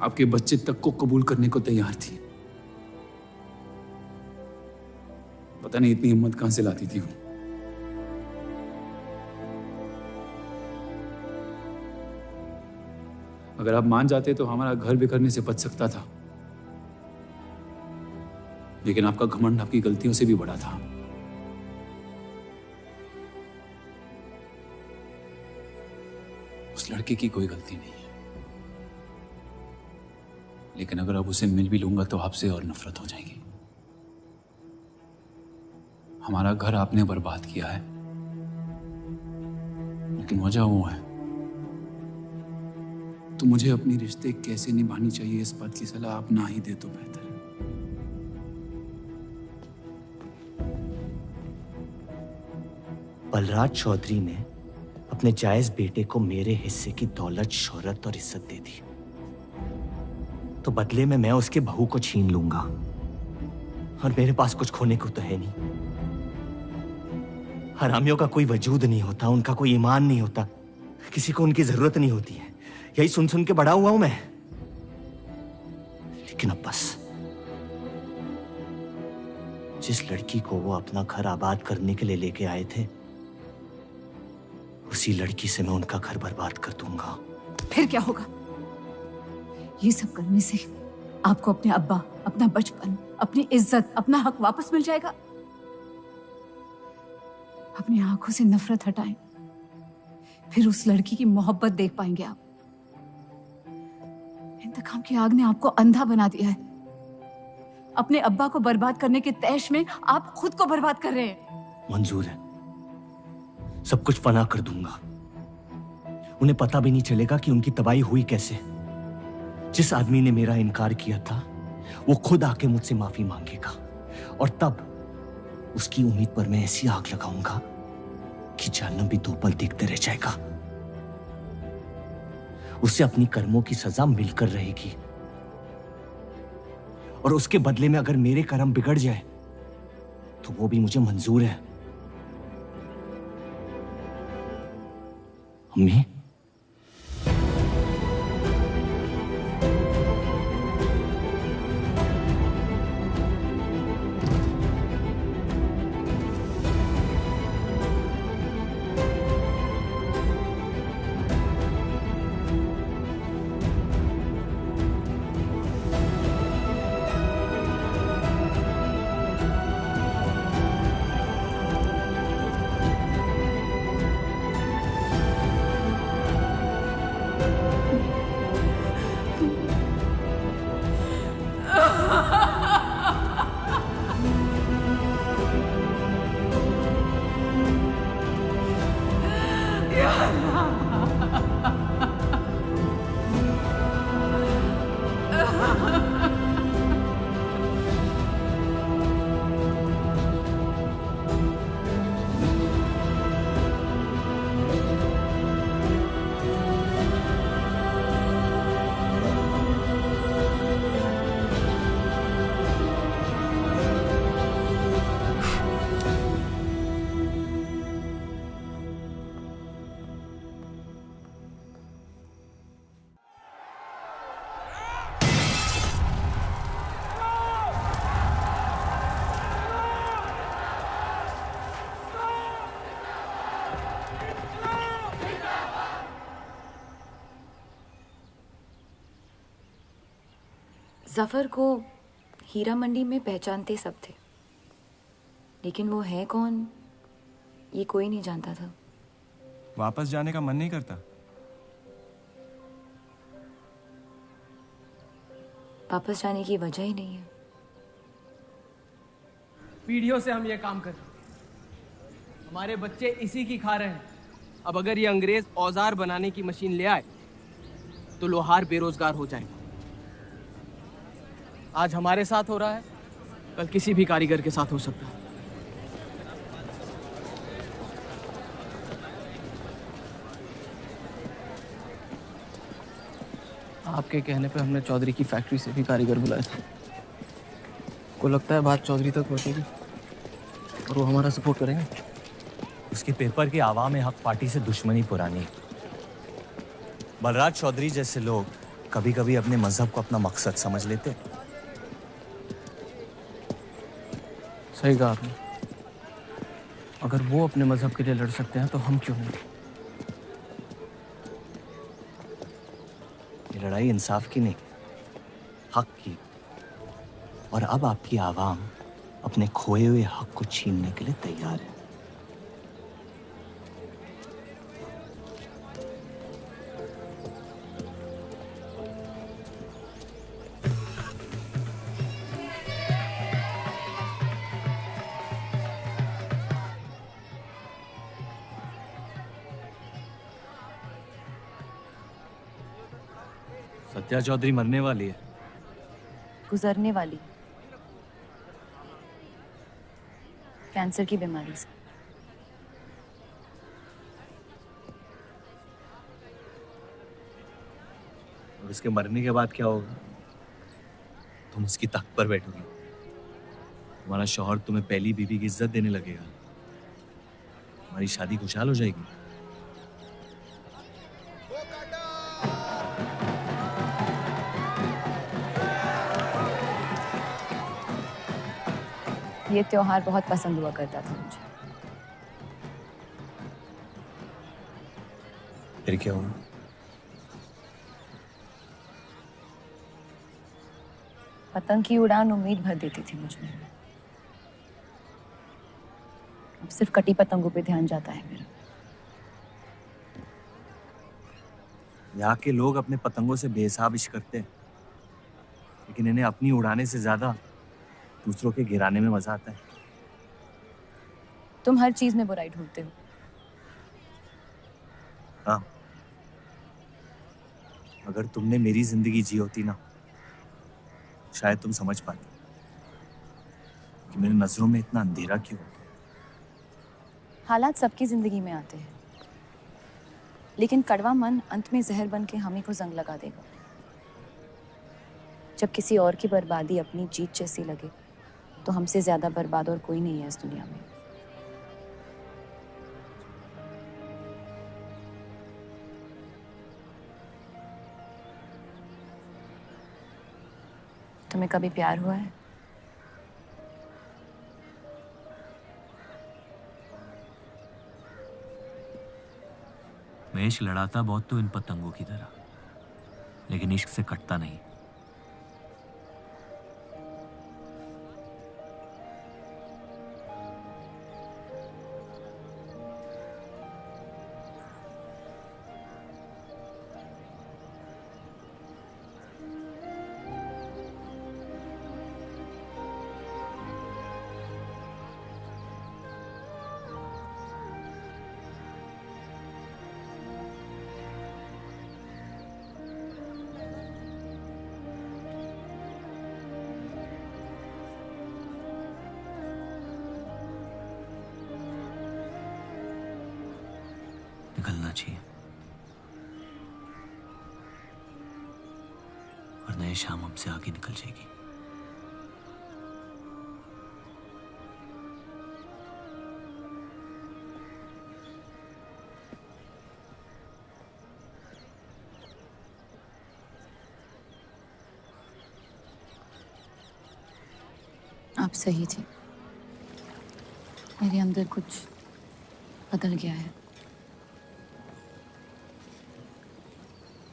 आपके बच्चे तक को कबूल करने को तैयार थी। पता नहीं इतनी हिम्मत कहां से लाती थी वो। अगर आप मान जाते तो हमारा घर बिखरने से बच सकता था, लेकिन आपका घमंड आपकी गलतियों से भी बड़ा था। उस लड़के की कोई गलती नहीं है, लेकिन अगर अब उसे मिल भी लूंगा तो आपसे और नफरत हो जाएगी। हमारा घर आपने बर्बाद किया है, लेकिन वजह वो है। तो मुझे अपनी रिश्ते कैसे निभानी चाहिए इस बात की सलाह आप ना ही दे तो बेहतर है। बलराज चौधरी ने अपने जायज बेटे को मेरे हिस्से की दौलत, शोहरत और इज्जत दे दी, तो बदले में मैं उसके बहू को छीन लूंगा। और मेरे पास कुछ खोने को तो है नहीं। हरामियों का कोई वजूद नहीं होता, उनका कोई ईमान नहीं होता, किसी को उनकी जरूरत नहीं होती है। यही सुन सुन के बड़ा हुआ हूं मैं। लेकिन अब बस, जिस लड़की को वो अपना घर आबाद करने के लिए लेके आए थे, उसी लड़की से मैं उनका घर बर्बाद कर दूंगा। फिर क्या होगा? ये सब करने से आपको अपने अब्बा, अपना बचपन, अपनी इज्जत, अपना हक वापस मिल जाएगा। अपनी आंखों से नफरत हटाएं, फिर उस लड़की की मोहब्बत देख पाएंगे आप। इंतकाम की आग ने आपको अंधा बना दिया है। अपने अब्बा को बर्बाद करने के तैश में आप खुद को बर्बाद कर रहे हैं। मंजूर है, सब कुछ फना कर दूंगा। उन्हें पता भी नहीं चलेगा कि उनकी तबाही हुई कैसे। जिस आदमी ने मेरा इनकार किया था, वो खुद आके मुझसे माफी मांगेगा, और तब उसकी उम्मीद पर मैं ऐसी आग लगाऊंगा कि जहन्नम भी 2 पल देखते रह जाएगा। उसे अपनी कर्मों की सजा मिलकर रहेगी, और उसके बदले में अगर मेरे कर्म बिगड़ जाए तो वो भी मुझे मंजूर है। अम्मी, जफर को हीरा मंडी में पहचानते सब थे, लेकिन वो है कौन ये कोई नहीं जानता था। वापस जाने का मन नहीं करता? वापस जाने की वजह ही नहीं है। पीढ़ियों से हम ये काम कर रहे हैं, हमारे बच्चे इसी की खा रहे हैं। अब अगर ये अंग्रेज औजार बनाने की मशीन ले आए तो लोहार बेरोजगार हो जाएगा। आज हमारे साथ हो रहा है, कल किसी भी कारीगर के साथ हो सकता है। आपके कहने पे हमने चौधरी की फैक्ट्री से भी कारीगर बुलाए थे। को लगता है बात चौधरी तक पहुंचेगी और वो हमारा सपोर्ट करेंगे। उसके पेपर के आवाम हक पार्टी से दुश्मनी पुरानी है। बलराज चौधरी जैसे लोग कभी कभी अपने मजहब को अपना मकसद समझ लेते हैं। सही कहा आपने। अगर वो अपने मजहब के लिए लड़ सकते हैं तो हम क्यों नहीं? ये लड़ाई इंसाफ की नहीं, हक की। और अब आपकी आवाम अपने खोए हुए हक को छीनने के लिए तैयार है। सत्या चौधरी मरने वाली है। गुजरने वाली, कैंसर की बीमारी से। और उसके मरने के बाद क्या होगा? तुम उसकी तख्त पर बैठोगी, तुम्हारा शौहर तुम्हें पहली बीवी की इज्जत देने लगेगा, तुम्हारी शादी खुशहाल हो जाएगी। ये त्योहार बहुत पसंद हुआ करता था मुझे। फिर क्या हुआ? पतंग की उड़ान उम्मीद भर देती थी मुझमें। अब सिर्फ कटी पतंगों पे ध्यान जाता है मेरा। यहाँ के लोग अपने पतंगों से बेहिसाब इश्क करते हैं, लेकिन इन्हें अपनी उड़ाने से ज्यादा दूसरों के गिराने में मजा आता है। तुम हर चीज में बुराई ढूंढते हो। हाँ, अगर तुमने मेरी जिंदगी जी होती ना, शायद तुम समझ पाती कि मेरी नजरों में इतना अंधेरा क्यों। हालात सबकी जिंदगी में आते हैं, लेकिन कड़वा मन अंत में जहर बन के हम ही को जंग लगा देगा। जब किसी और की बर्बादी अपनी जीत जैसी लगे, तो हमसे ज्यादा बर्बाद और कोई नहीं है इस दुनिया में। तुम्हें कभी प्यार हुआ है? मैं इश्क लड़ाता बहुत तो इन पतंगों की तरह, लेकिन इश्क से कटता नहीं। निकलना चाहिए, वरना ये शाम हमसे आगे निकल जाएगी। आप सही थे। मेरे अंदर कुछ बदल गया है।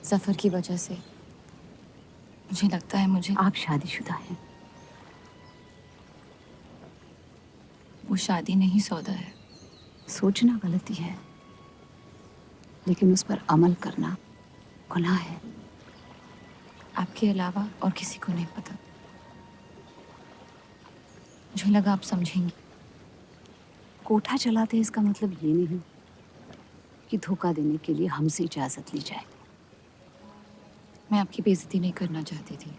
जफर की वजह से मुझे लगता है मुझे आप शादीशुदा हैं। वो शादी नहीं सौदा है। सोचना गलती है, लेकिन उस पर अमल करना गुनाह है। आपके अलावा और किसी को नहीं पता। मुझे लगा आप समझेंगी। कोठा चलाते इसका मतलब ये नहीं कि धोखा देने के लिए हमसे इजाजत ली जाए। मैं आपकी बेइज्जती नहीं करना चाहती थी।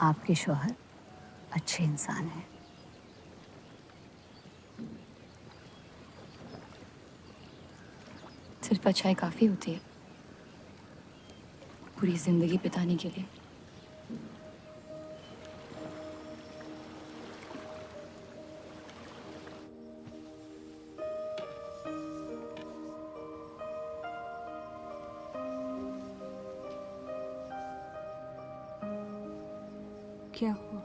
आपके शौहर अच्छे इंसान हैं। सिर्फ अच्छाई काफी होती है पूरी जिंदगी बिताने के लिए। क्या हुआ?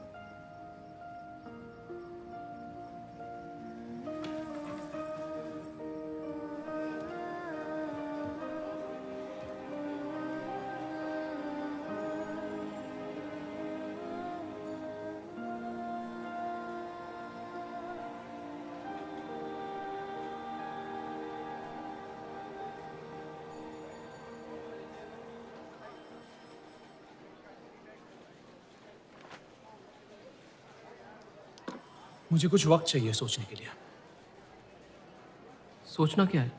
मुझे कुछ वक्त चाहिए सोचने के लिए। सोचना क्या है?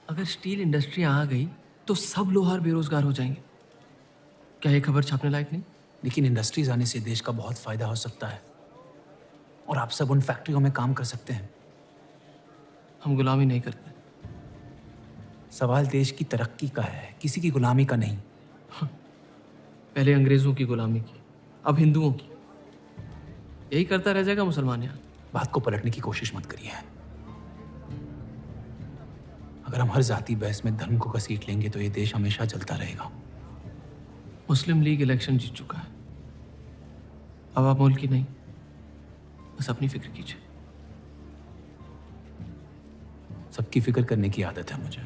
अगर स्टील इंडस्ट्री आ गई तो सब लोहार बेरोजगार हो जाएंगे। क्या ये खबर छापने लायक नहीं? लेकिन इंडस्ट्रीज आने से देश का बहुत फायदा हो सकता है और आप सब उन फैक्ट्रियों में काम कर सकते हैं। हम गुलामी नहीं करते। सवाल देश की तरक्की का है, किसी की गुलामी का नहीं। पहले अंग्रेजों की गुलामी की, अब हिंदुओं की। यही करता रह जाएगा मुसलमान यहाँ। बात को पलटने की कोशिश मत करिए। अगर हम हर जाति बहस में धर्म को घसीट लेंगे तो ये देश हमेशा चलता रहेगा। मुस्लिम लीग इलेक्शन जीत चुका है। अब आप मुल्क की नहीं, बस अपनी फिक्र कीजिए। सबकी फिक्र करने की आदत है मुझे,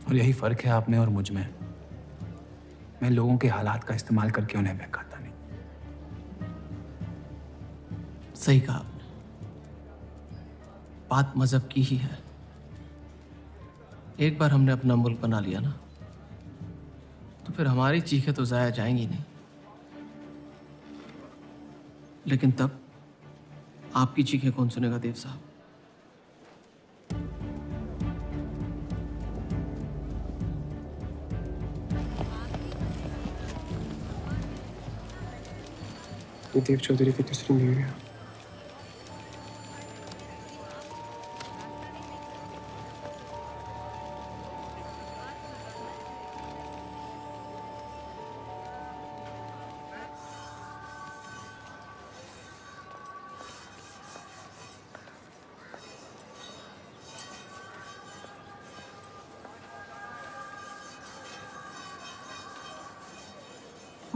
और यही फर्क है आप में और मुझ में। मैं लोगों के हालात का इस्तेमाल करके उन्हें बहकाता नहीं। सही कहा आपने। बात मजहब की ही है। एक बार हमने अपना मुल्क बना लिया ना, तो फिर हमारी चीखें तो जाया जाएंगी नहीं। लेकिन तब आपकी चीखें कौन सुनेगा देव साहब? ये देव चौधरी की तीसरी बीवी है।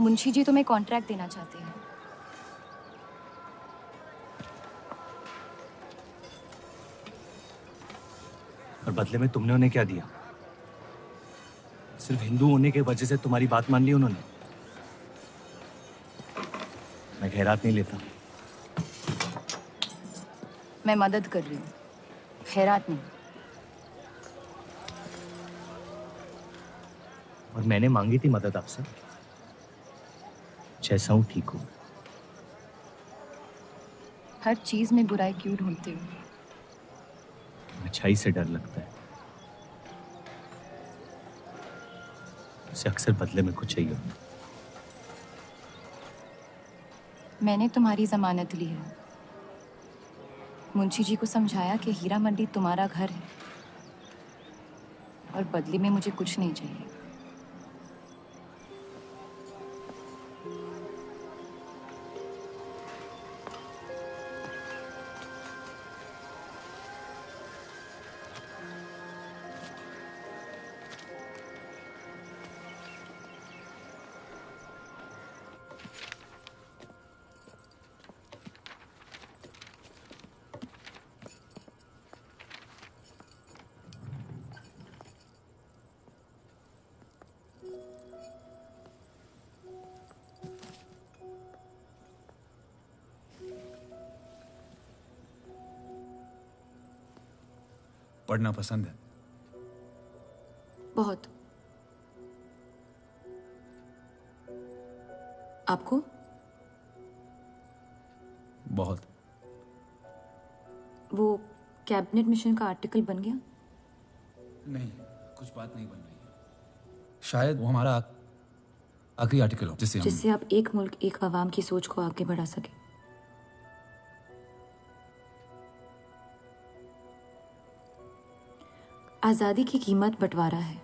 मुंशी जी तुम्हें कॉन्ट्रैक्ट देना चाहते हैं। और बदले में तुमने उन्हें क्या दिया? सिर्फ हिंदू होने की वजह से तुम्हारी बात मान ली उन्होंने? मैं खैरात नहीं लेता। मैं मदद कर रही हूँ, खैरात नहीं। और मैंने मांगी थी मदद आपसे। जैसा हूं ठीक हूं। हर चीज में बुराई क्यों ढूंढते हो? अच्छाई से डर लगता है। उसे अक्सर बदले में कुछ चाहिए होता। मैंने तुम्हारी जमानत ली है। मुंशी जी को समझाया कि हीरा मंडी तुम्हारा घर है और बदले में मुझे कुछ नहीं चाहिए। पढ़ना पसंद है? बहुत। आपको? बहुत। वो कैबिनेट मिशन का आर्टिकल बन गया? नहीं, कुछ बात नहीं बन रही है। शायद वो हमारा आखिरी आर्टिकल हो जिससे आप एक मुल्क एक अवाम की सोच को आगे बढ़ा सके। आज़ादी की कीमत बंटवारा है।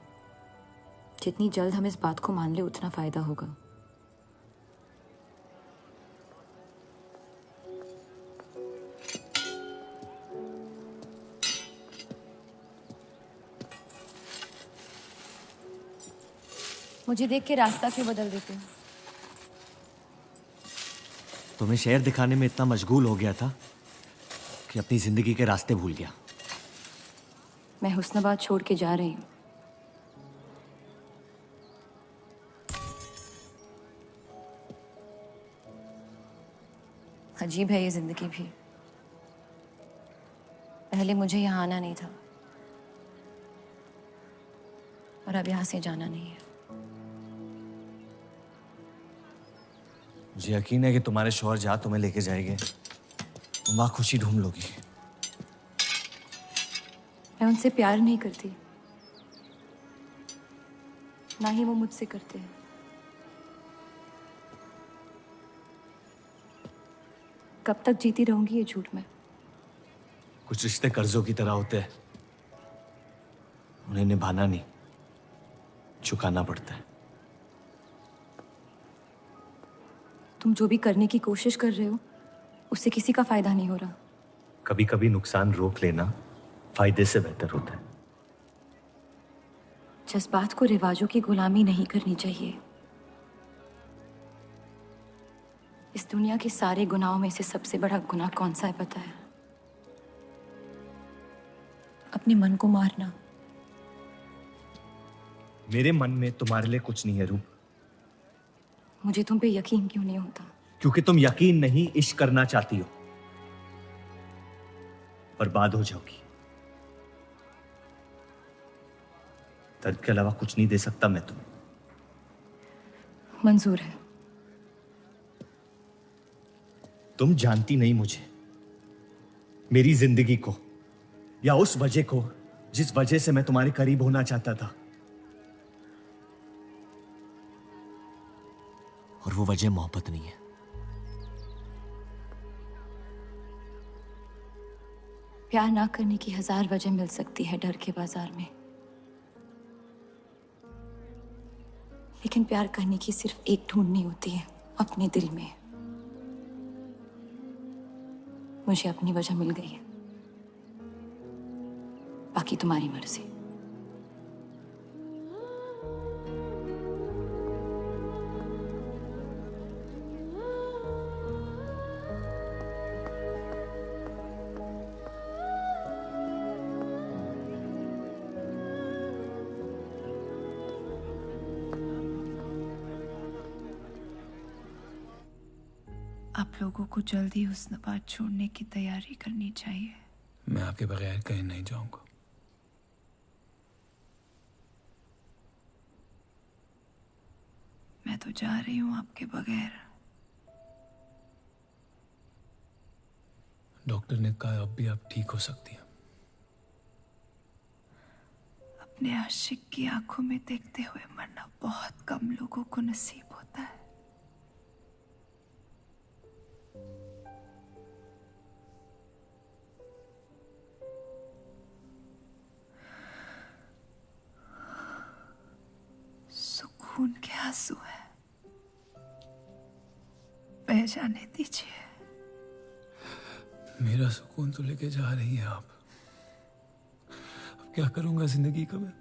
जितनी जल्द हम इस बात को मान ले उतना फायदा होगा। मुझे देख के रास्ता क्यों बदल देते हो? तुम्हें शहर दिखाने में इतना मशगूल हो गया था कि अपनी जिंदगी के रास्ते भूल गया। मैं हुस्नाबाद छोड़ के जा रही हूँ। अजीब है ये जिंदगी भी। पहले मुझे यहाँ आना नहीं था और अब यहाँ से जाना नहीं है। मुझे यकीन है कि तुम्हारे शौहर जहाँ तुम्हें लेके जाएंगे तुम वहाँ खुशी ढूंढ लोगी। मैं उनसे प्यार नहीं करती, ना ही वो मुझसे करते हैं। कब तक जीती रहूंगी ये झूठ में? कुछ रिश्ते कर्जों की तरह होते हैं, उन्हें निभाना नहीं, चुकाना पड़ता है। तुम जो भी करने की कोशिश कर रहे हो उससे किसी का फायदा नहीं हो रहा। कभी कभी नुकसान रोक लेना फायदे से बेहतर होता है। जज्बात को रिवाजों की गुलामी नहीं करनी चाहिए। इस दुनिया के सारे गुनाहों में से सबसे बड़ा गुनाह कौन सा है पता है? अपने मन को मारना। मेरे मन में तुम्हारे लिए कुछ नहीं है रूप। मुझे तुम पे यकीन क्यों नहीं होता? क्योंकि तुम यकीन नहीं इश्क करना चाहती हो। बर्बाद हो जाओगी। दर्द के अलावा कुछ नहीं दे सकता मैं तुम्हें। मंजूर है। तुम जानती नहीं मुझे, मेरी जिंदगी को, या उस वजह को जिस वजह से मैं तुम्हारे करीब होना चाहता था। और वो वजह मोहब्बत नहीं है। प्यार ना करने की 1000 वजह मिल सकती है डर के बाजार में, लेकिन प्यार करने की सिर्फ एक ढूंढनी होती है, अपने दिल में। मुझे अपनी वजह मिल गई है, बाकी तुम्हारी मर्जी। आप लोगों को जल्दी हुस्नाबाद छोड़ने की तैयारी करनी चाहिए। मैं आपके बगैर कहीं नहीं जाऊंगा। मैं तो जा रही हूँ आपके बगैर। डॉक्टर ने कहा अब भी आप ठीक हो सकती हैं। अपने आशिक की आंखों में देखते हुए मरना बहुत कम लोगों को नसीब होता है। सुकून के आंसू है, बह जाने दीजिए। मेरा सुकून तो लेके जा रही है आप। अब क्या करूंगा जिंदगी का मैं?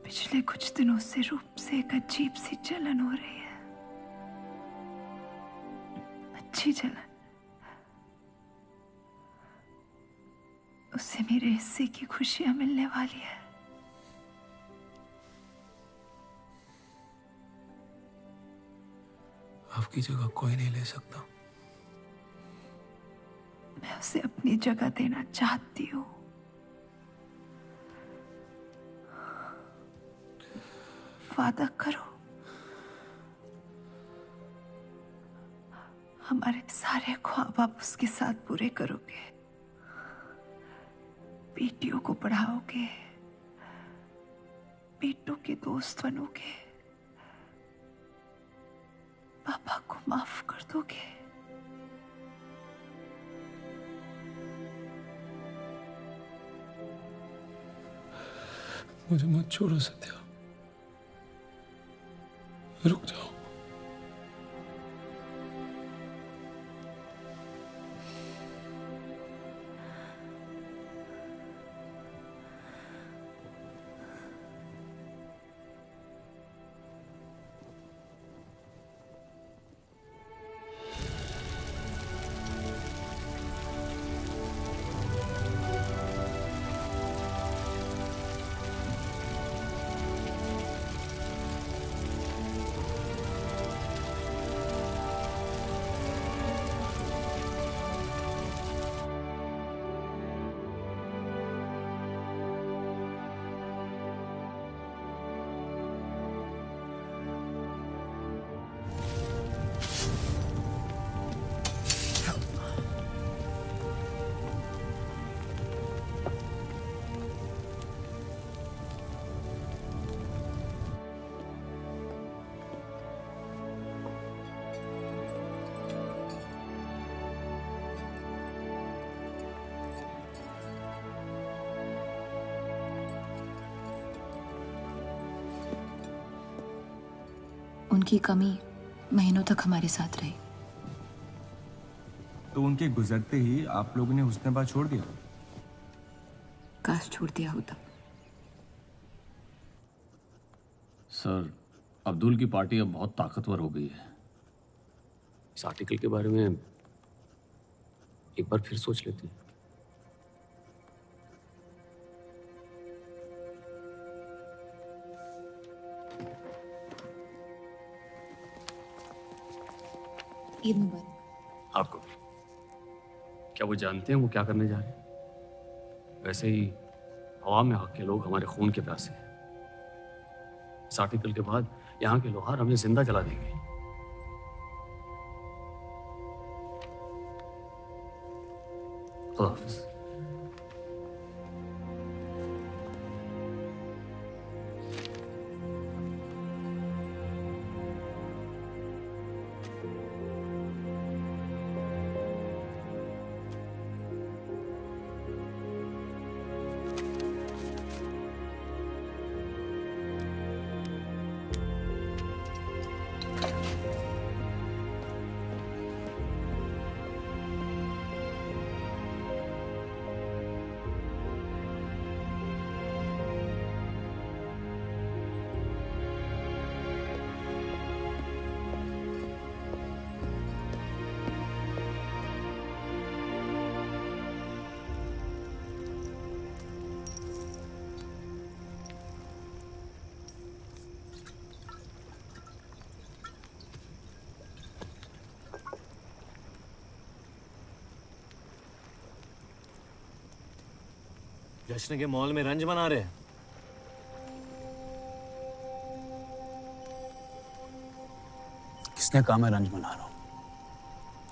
पिछले कुछ दिनों से रूप से एक अजीब सी जलन हो रही है। अच्छी जलन। उससे मेरे हिस्से की खुशियां मिलने वाली है। आपकी जगह कोई नहीं ले सकता। मैं उसे अपनी जगह देना चाहती हूँ। वादा करो, हमारे सारे ख्वाब आप उसके साथ पूरे करोगे, बेटियों को पढ़ाओगे, बेटों के दोस्त बनोगे, पापा को माफ कर दोगे। मुझे मत छोड़ो सत्या, रुक जाओ। उनकी कमी महीनों तक हमारे साथ रही। तो उनके गुजरते ही आप लोगों ने हुस्नबाज छोड़ दिया? काश छोड़ दिया होता। सर, अब्दुल की पार्टी अब बहुत ताकतवर हो गई है। इस आर्टिकल के बारे में एक बार फिर सोच लेते हैं। ईद मुबारक। आपको क्या वो जानते हैं वो क्या करने जा रहे हैं? वैसे ही अवाम में हक के लोग हमारे खून के प्यासे हैं। इस आर्टिकल के बाद यहाँ के लोहार हमें जिंदा जला देंगे। खुदा हाफिज़। जश्न के मॉल में रंज बना रहे हैं। किसने कहा मैं रंज बना रहा हूं?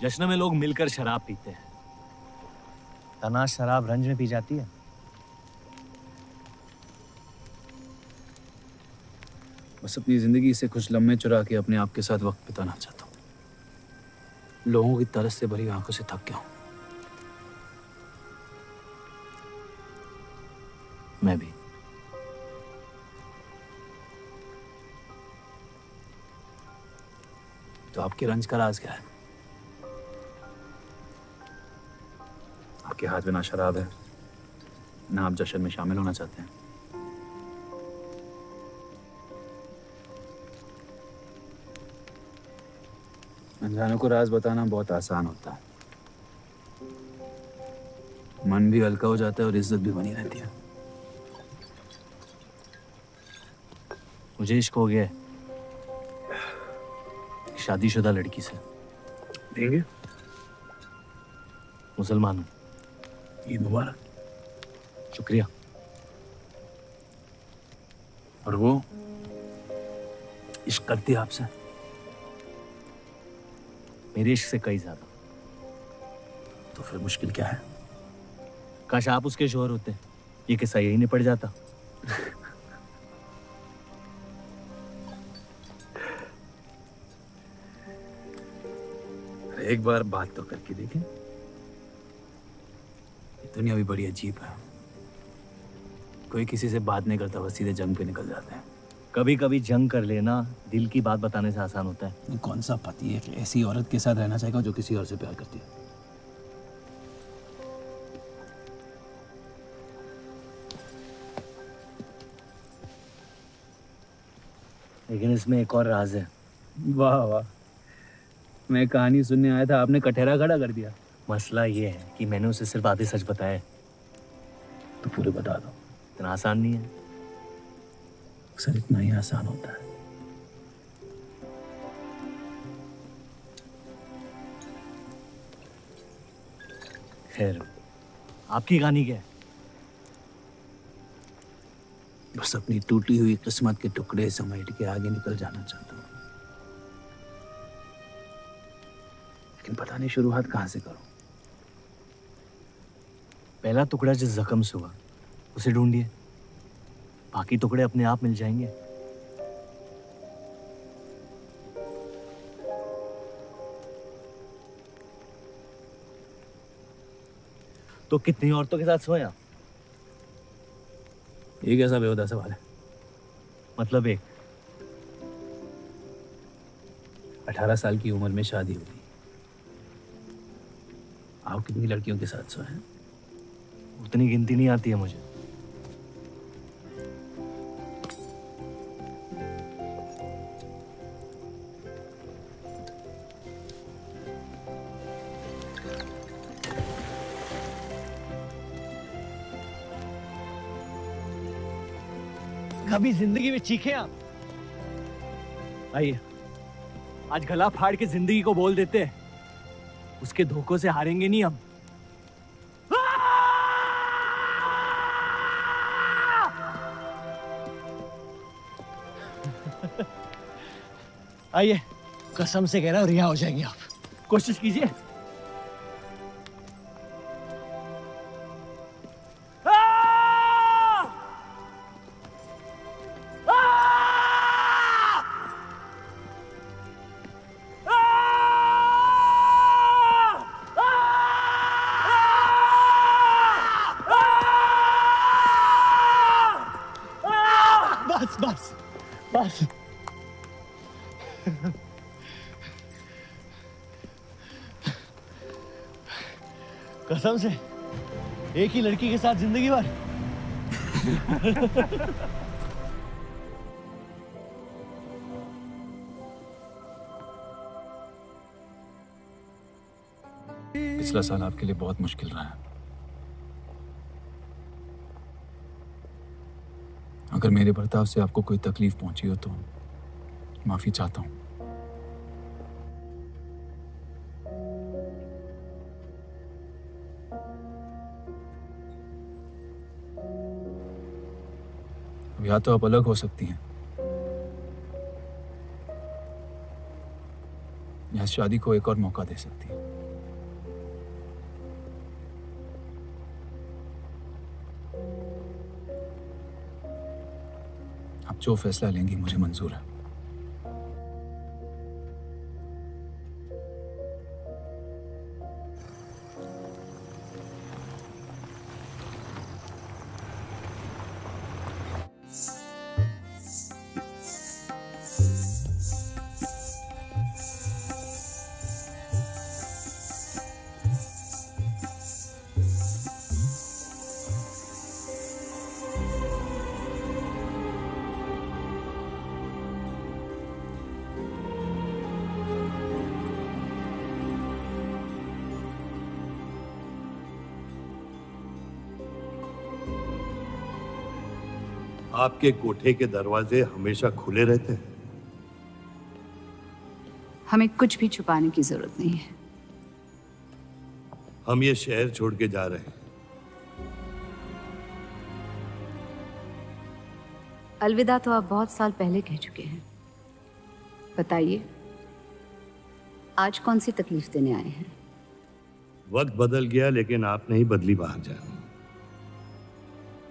जश्न में लोग मिलकर शराब पीते हैं। तनाश शराब रंज में पी जाती है। बस अपनी जिंदगी से कुछ लम्हे चुरा के अपने आप के साथ वक्त बिताना चाहता हूँ। लोगों की तरस से भरी आंखों से थक गया हूँ। मैं भी। तो आपके रंज का राज क्या है? आपके हाथ में ना शराब है, ना आप जश्न में शामिल होना चाहते हैं। अनजानों को राज बताना बहुत आसान होता है। मन भी हल्का हो जाता है और इज्जत भी बनी रहती है। मुझे इश्क हो गया। शादीशुदा लड़की से। देंगे? मुसलमान हूँ। ईद मुबारक। शुक्रिया। और वो इश्क करती है आपसे? मेरे इश्क से कई ज्यादा। तो फिर मुश्किल क्या है? काश आप उसके शोहर होते, ये किस्सा यही निपट जाता। एक बार बात तो करके देखें। ये दुनिया भी बड़ी अजीब है। कोई किसी से बात नहीं करता, बस सीधे जंग पे निकल जाते हैं। कभी कभी जंग कर लेना दिल की बात बताने से आसान होता है। कौन सा पति है ऐसी औरत के साथ रहना चाहेगा जो किसी और से प्यार करती है? लेकिन इसमें एक और राज है। वाह वाह, मैं कहानी सुनने आया था, आपने कटहरा खड़ा कर दिया। मसला ये है कि मैंने उसे सिर्फ आधे सच बताए। तो पूरे बता दो। इतना आसान नहीं है। अक्सर इतना ही आसान होता है। खैर, आपकी कहानी क्या है? बस अपनी टूटी हुई किस्मत के टुकड़े समेट के आगे निकल जाना चाहता हूँ, लेकिन पता नहीं शुरुआत कहाँ से करूं। पहला टुकड़ा जिस जख्म से हुआ उसे ढूंढिए, बाकी टुकड़े अपने आप मिल जाएंगे। तो कितनी औरतों के साथ सोए आप? ये कैसा बेहुदा सवाल है? मतलब एक। 18 साल की उम्र में शादी हुई। आप कितनी लड़कियों के साथ सोए हैं? उतनी गिनती नहीं आती है मुझे। कभी जिंदगी में चीखे आप? आइए, आज गला फाड़ के जिंदगी को बोल देते हैं, उसके धोखों से हारेंगे नहीं हम। आइए, कसम से कह रहा हूं रिहा हो जाएंगे आप। कोशिश कीजिए। बस बस बस। कसम से एक ही लड़की के साथ जिंदगी भर। पिछला साल आपके लिए बहुत मुश्किल रहा है। अगर मेरे बर्ताव से आपको कोई तकलीफ पहुंची हो तो माफी चाहता हूं। अब या तो आप अलग हो सकती हैं या इस शादी को एक और मौका दे सकती हैं। आप जो फैसला लेंगी मुझे मंजूर है। आपके कोठे के दरवाजे हमेशा खुले रहते हैं? हमें कुछ भी छुपाने की जरूरत नहीं है। हम ये शहर छोड़ के जा रहे हैं। अलविदा तो आप बहुत साल पहले कह चुके हैं। बताइए, आज कौन सी तकलीफ देने आए हैं? वक्त बदल गया, लेकिन आप नहीं बदली बाहरजान।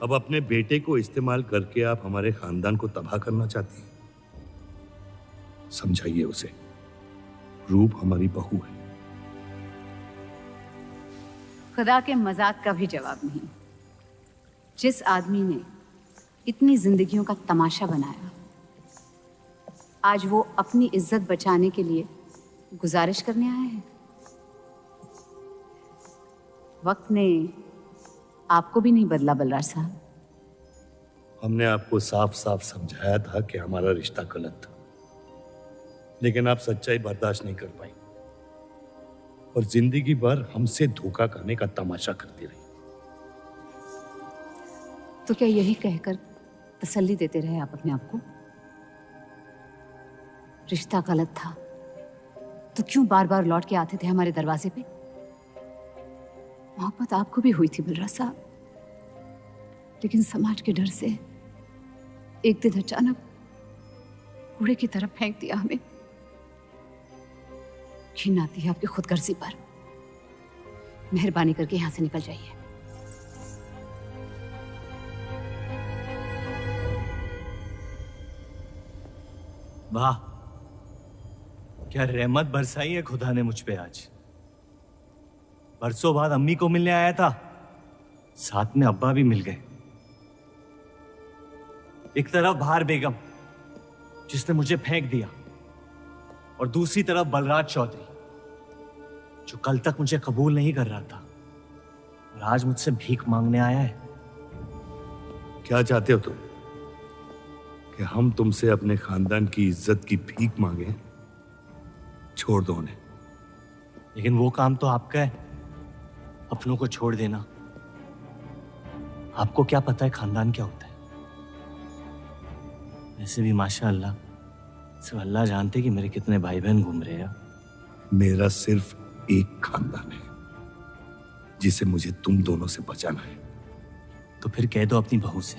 अब अपने बेटे को इस्तेमाल करके आप हमारे खानदान को तबाह करना चाहती हैं। समझाइए उसे, रूप हमारी बहू है। खुदा के मजाक का भी जवाब नहीं। जिस आदमी ने इतनी जिंदगियों का तमाशा बनाया, आज वो अपनी इज्जत बचाने के लिए गुजारिश करने आए हैं। वक्त ने आपको भी नहीं बदला बलराज साहब। हमने आपको साफ साफ समझाया था कि हमारा रिश्ता गलत था, लेकिन आप सच्चाई बर्दाश्त नहीं कर पाई और जिंदगी भर हमसे धोखा करने का तमाशा करती रही। तो क्या यही कहकर तसल्ली देते रहे आप अपने आप को? रिश्ता गलत था तो क्यों बार बार लौट के आते थे हमारे दरवाजे पे? मोहब्बत आपको भी हुई थी बलराज साहब, लेकिन समाज के डर से एक दिन अचानक कूड़े की तरफ फेंक दिया हमें। घिन आती है आपकी खुदगर्जी पर। मेहरबानी करके यहां से निकल जाइए। वाह, क्या रहमत बरसाई है खुदा ने मुझ पे आज। बरसों बाद अम्मी को मिलने आया था, साथ में अब्बा भी मिल गए। एक तरफ बहार बेगम जिसने मुझे फेंक दिया और दूसरी तरफ बलराज चौधरी जो कल तक मुझे कबूल नहीं कर रहा था और आज मुझसे भीख मांगने आया है। क्या चाहते हो तुम? कि हम तुमसे अपने खानदान की इज्जत की भीख मांगे? छोड़ दो उन्हें। लेकिन वो काम तो आपका है, अपनों को छोड़ देना। आपको क्या पता है खानदान क्या होता है? वैसे भी माशाअल्लाह सिर्फ अल्लाह जानते कि मेरे कितने भाई बहन घूम रहे हैं। मेरा सिर्फ एक खानदान है जिसे मुझे तुम दोनों से बचाना है। तो फिर कह दो अपनी बहू से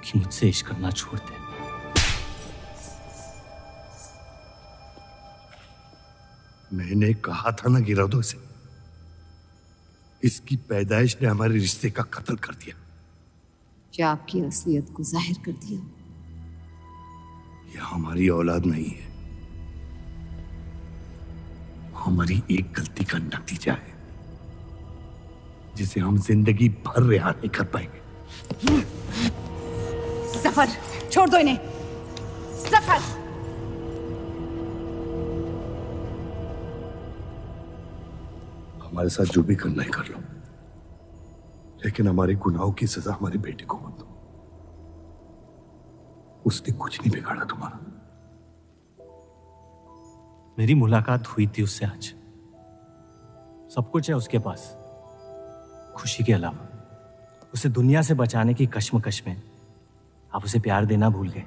कि मुझसे इश्क करना छोड़ दे। मैंने कहा था ना गिरा दो इसे। इसकी पैदाइश ने हमारे रिश्ते का कत्ल कर दिया। क्या आपकी असलियत को जाहिर कर दिया? यह हमारी औलाद नहीं है, हमारी एक गलती का नतीजा है जिसे हम जिंदगी भर रिहा नहीं कर पाएंगे। जफर, छोड़ दो इन्हें। जफर, हमारे साथ जो भी करना है कर लो, लेकिन हमारे गुनाहों की सजा हमारे बेटे को मत दो। उसने कुछ नहीं बिगाड़ा तुम्हारा। मेरी मुलाकात हुई थी उससे आज। सब कुछ है उसके पास, खुशी के अलावा। उसे दुनिया से बचाने की कश्मकश में आप उसे प्यार देना भूल गए।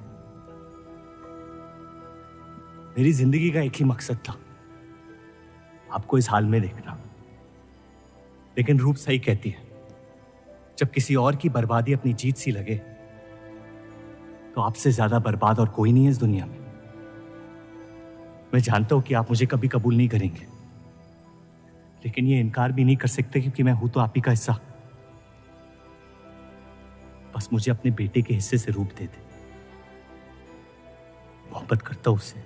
मेरी जिंदगी का एक ही मकसद था, आपको इस हाल में देखना। लेकिन रूप सही कहती है, जब किसी और की बर्बादी अपनी जीत सी लगे तो आपसे ज्यादा बर्बाद और कोई नहीं है इस दुनिया में। मैं जानता हूं कि आप मुझे कभी कबूल नहीं करेंगे, लेकिन ये इनकार भी नहीं कर सकते क्योंकि मैं हूं तो आप ही का हिस्सा। बस मुझे अपने बेटे के हिस्से से रूप दे दे। मोहब्बत करता हूं उससे,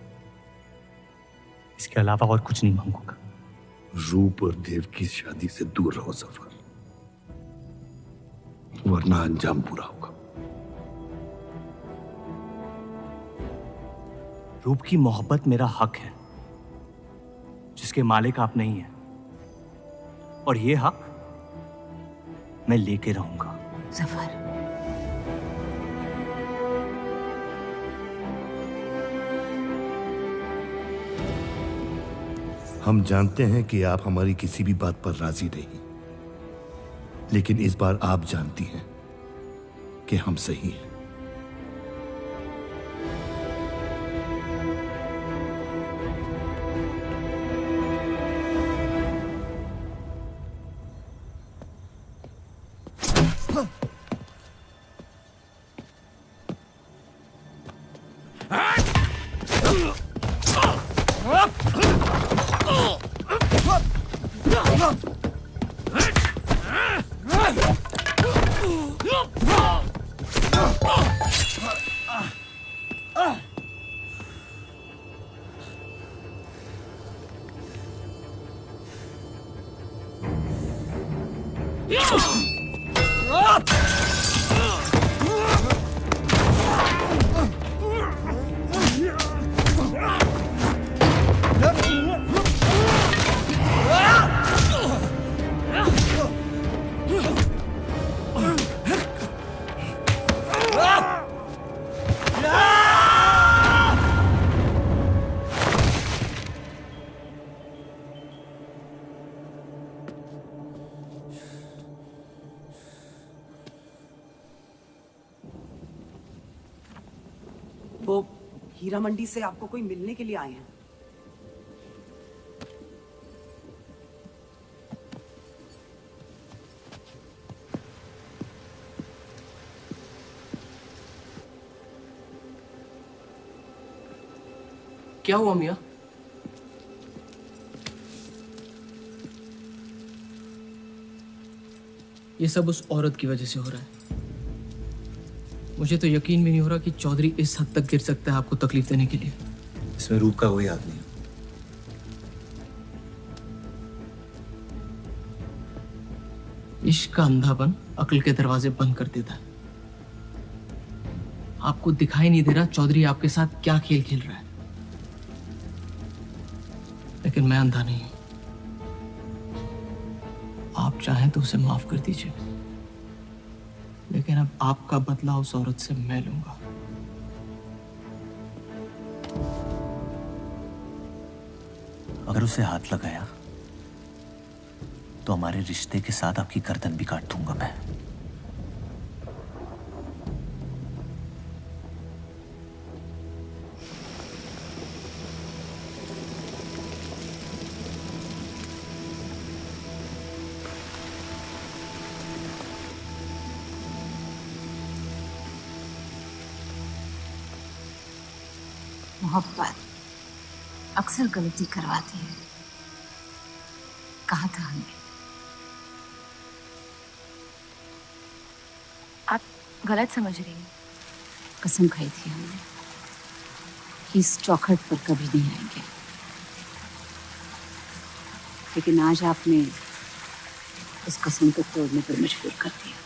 इसके अलावा और कुछ नहीं मांगूंगा। रूप और देव की शादी से दूर रहो सफर, वरना अंजाम बुरा होगा। रूप की मोहब्बत मेरा हक है जिसके मालिक आप नहीं हैं, और ये हक मैं लेके रहूंगा। जफर, हम जानते हैं कि आप हमारी किसी भी बात पर राजी नहीं, लेकिन इस बार आप जानती हैं कि हम सही हैं। वो हीरा मंडी से आपको कोई मिलने के लिए आए हैं। क्या हुआ मियाँ? ये सब उस औरत की वजह से हो रहा है। मुझे तो यकीन भी नहीं हो रहा कि चौधरी इस हद तक गिर सकता है आपको तकलीफ देने के लिए। इसमें रूप का कोई हाथ नहीं। इश्क का अंधापन अक्ल के दरवाजे बंद कर देता है। आपको दिखाई नहीं दे रहा चौधरी आपके साथ क्या खेल खेल रहा है, लेकिन मैं अंधा नहीं हूं। आप चाहें तो उसे माफ कर दीजिए, लेकिन अब आपका बदला उस औरत से मैं लूंगा। अगर उसे हाथ लगाया तो हमारे रिश्ते के साथ आपकी गर्दन भी काट दूंगा मैं। मोहब्बत अक्सर गलती करवाती है, कहा था हमने। आप गलत समझ रही हैं। कसम खाई थी हमने कि इस चौखट पर कभी नहीं आएंगे, लेकिन आज आपने उस कसम को तोड़ने पर मजबूर कर दिया।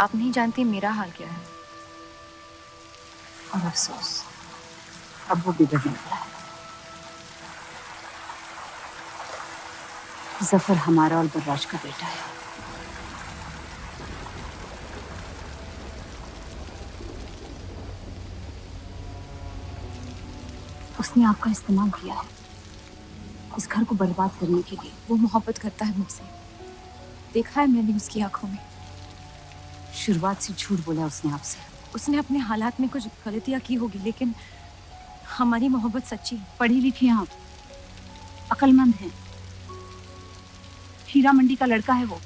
आप नहीं जानती मेरा हाल क्या है। और अफसोस अब वो बिगड़ने लगा है। जफर हमारा और बर्राज का बेटा है। उसने आपका इस्तेमाल किया है इस घर को बर्बाद करने के लिए। वो मोहब्बत करता है मुझसे, देखा है मैंने उसकी आंखों में। शुरुआत से झूठ बोला उसने आपसे। उसने अपने हालात में कुछ गलतियां की होगी, लेकिन हमारी मोहब्बत सच्ची। पढ़ी लिखी हैं आप, अक्लमंद हैं। हीरा मंडी का लड़का है वो।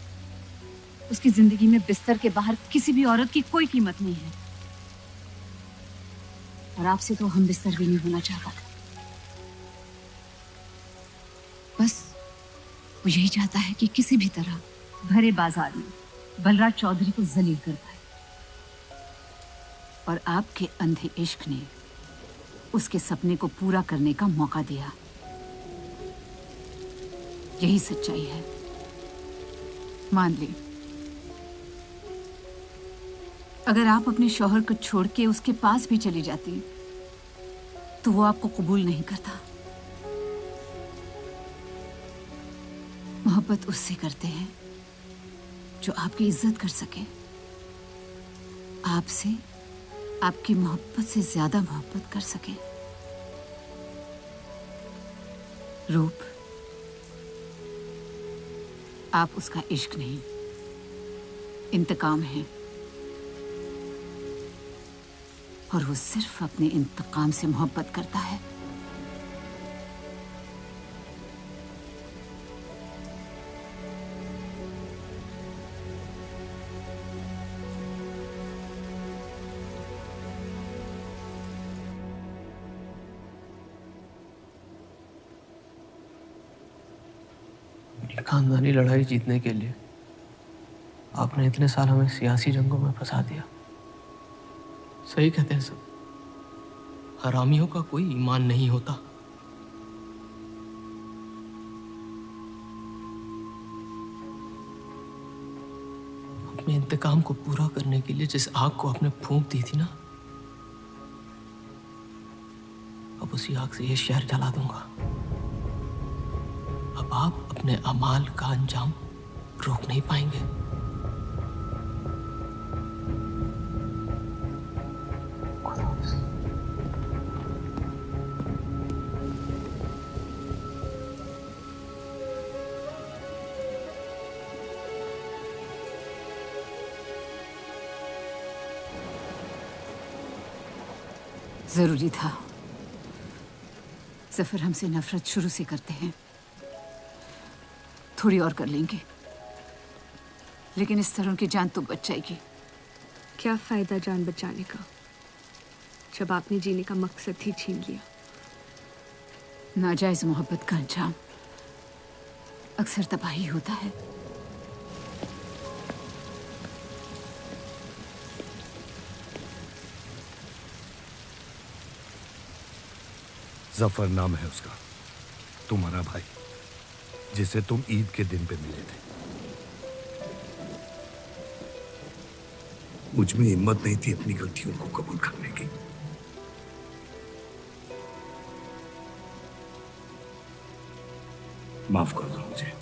उसकी जिंदगी में बिस्तर के बाहर किसी भी औरत की कोई कीमत नहीं है। और आपसे तो हम बिस्तर भी नहीं होना चाहता था। बस वो यही चाहता है कि किसी भी तरह भरे बाजार में बलराज चौधरी को जलील कर पाए। और आपके अंधे इश्क ने उसके सपने को पूरा करने का मौका दिया। यही सच्चाई है, मान ली। अगर आप अपने शौहर को छोड़ के उसके पास भी चली जाती तो वो आपको कबूल नहीं करता। मोहब्बत उससे करते हैं जो आपकी इज्जत कर सके। आपसे, आपकी मोहब्बत से ज्यादा मोहब्बत कर सके। रूप, आप उसका इश्क नहीं, इंतकाम है। और वो सिर्फ अपने इंतकाम से मोहब्बत करता है। खानदानी लड़ाई जीतने के लिए आपने इतने साल हमें सियासी जंगों में फंसा दिया। सही कहते हैं सब, हरामियों का कोई ईमान नहीं होता। अपने इंतकाम को पूरा करने के लिए जिस आग को आपने फूंक दी थी ना, अब उसी आग से ये शहर जला दूंगा। अब आप अपने अमाल का अंजाम रोक नहीं पाएंगे। जरूरी था। जफर हमसे नफरत शुरू से करते हैं। थोड़ी और कर लेंगे, लेकिन इस तरह उनकी जान तो बच जाएगी। क्या फायदा जान बचाने का जब आपने जीने का मकसद ही छीन लिया। नाजायज मोहब्बत का अंजाम अक्सर तबाही होता है। जफर नाम है उसका, तुम्हारा भाई, जिसे तुम ईद के दिन पे मिले थे। मुझ में हिम्मत नहीं थी अपनी गलतियों को कबूल करने की। माफ कर दो मुझे।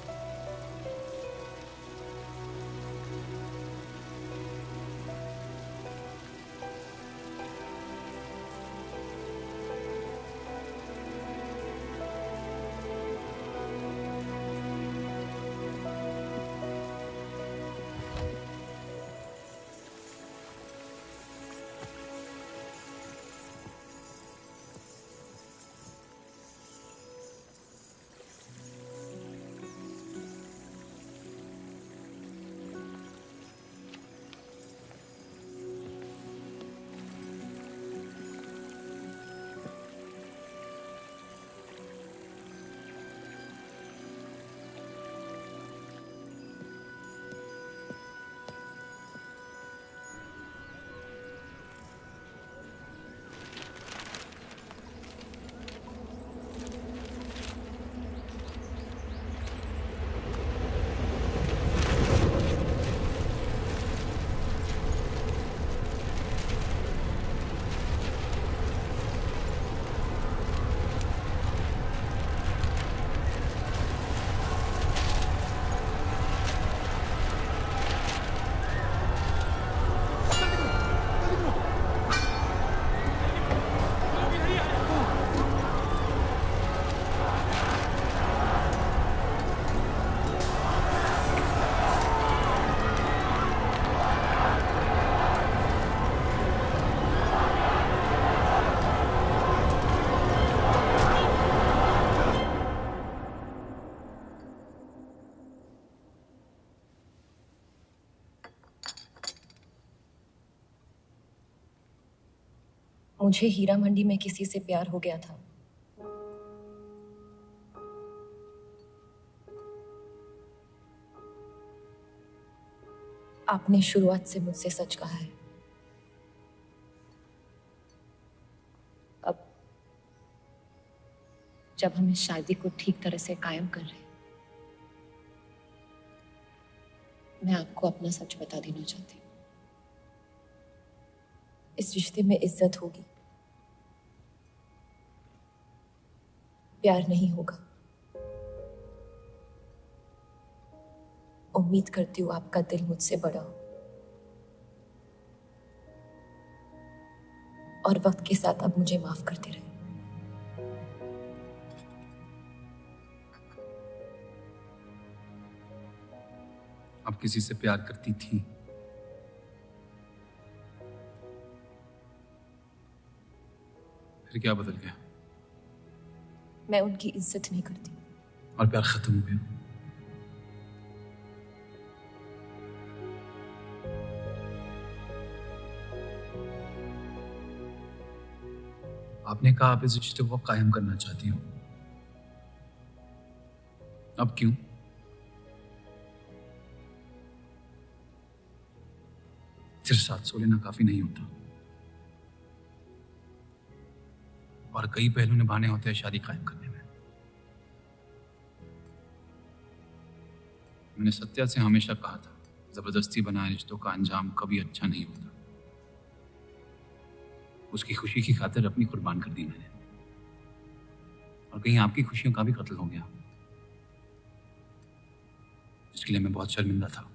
मुझे हीरा मंडी में किसी से प्यार हो गया था। आपने शुरुआत से मुझसे सच कहा है। अब जब हम इस शादी को ठीक तरह से कायम कर रहे हैं, मैं आपको अपना सच बता देना चाहती हूँ। इस रिश्ते में इज्जत होगी, प्यार नहीं होगा। उम्मीद करती हूँ आपका दिल मुझसे बड़ा हो और वक्त के साथ आप मुझे माफ करते रहे। आप किसी से प्यार करती थी? फिर क्या बदल गया? मैं उनकी इज्जत नहीं करती। और प्यार खत्म हो गया? आपने कहा आप इस रिश्ते को कायम करना चाहती हो। अब क्यों? सिर्फ 700 लेना काफी नहीं होता, और कई पहलू निभाने होते हैं शादी कायम करने में। मैंने सत्या से हमेशा कहा था, जबरदस्ती बनाए रिश्तों का अंजाम कभी अच्छा नहीं होता। उसकी खुशी की खातिर अपनी कुर्बान कर दी मैंने, और कहीं आपकी खुशियों का भी कत्ल हो गया, जिसके लिए मैं बहुत शर्मिंदा था।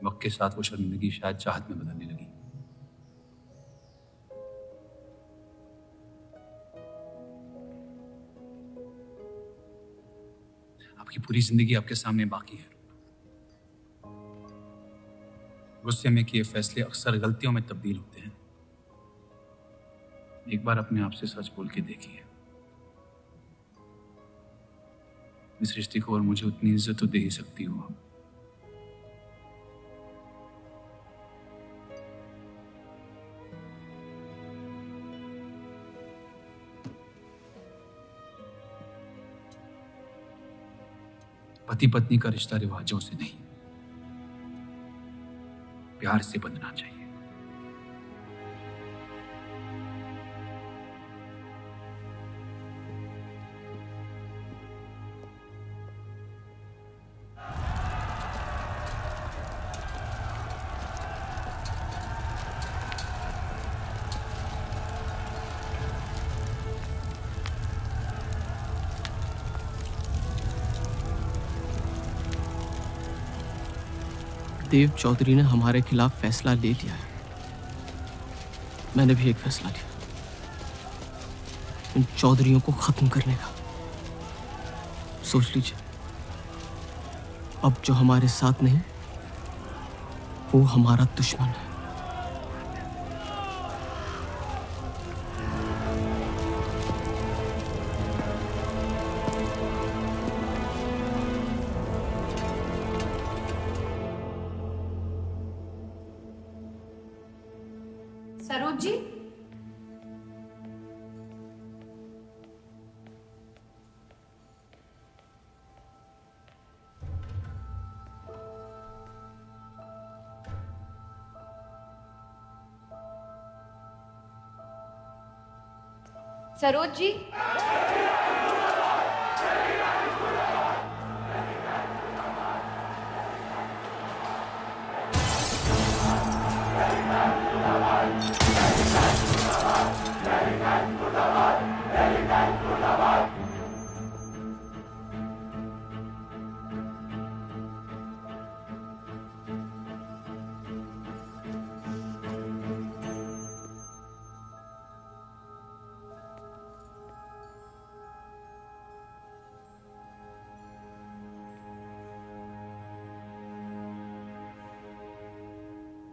वक्त के साथ वो शर्मिंदगी शायद चाहत में बदलने लगी। आपकी पूरी जिंदगी आपके सामने बाकी है। गुस्से में किए फैसले अक्सर गलतियों में तब्दील होते हैं। एक बार अपने आप से सच बोल के देखिए, इस रिश्ते को और मुझे उतनी इज्जत तो दे ही सकती हो आप। पति पत्नी का रिश्ता रिवाजों से नहीं, प्यार से बंधना चाहिए। देव चौधरी ने हमारे खिलाफ फैसला ले लिया है। मैंने भी एक फैसला लिया, इन चौधरियों को खत्म करने का। सोच लीजिए, अब जो हमारे साथ नहीं, वो हमारा दुश्मन है। सरोज जी, सरोज जी,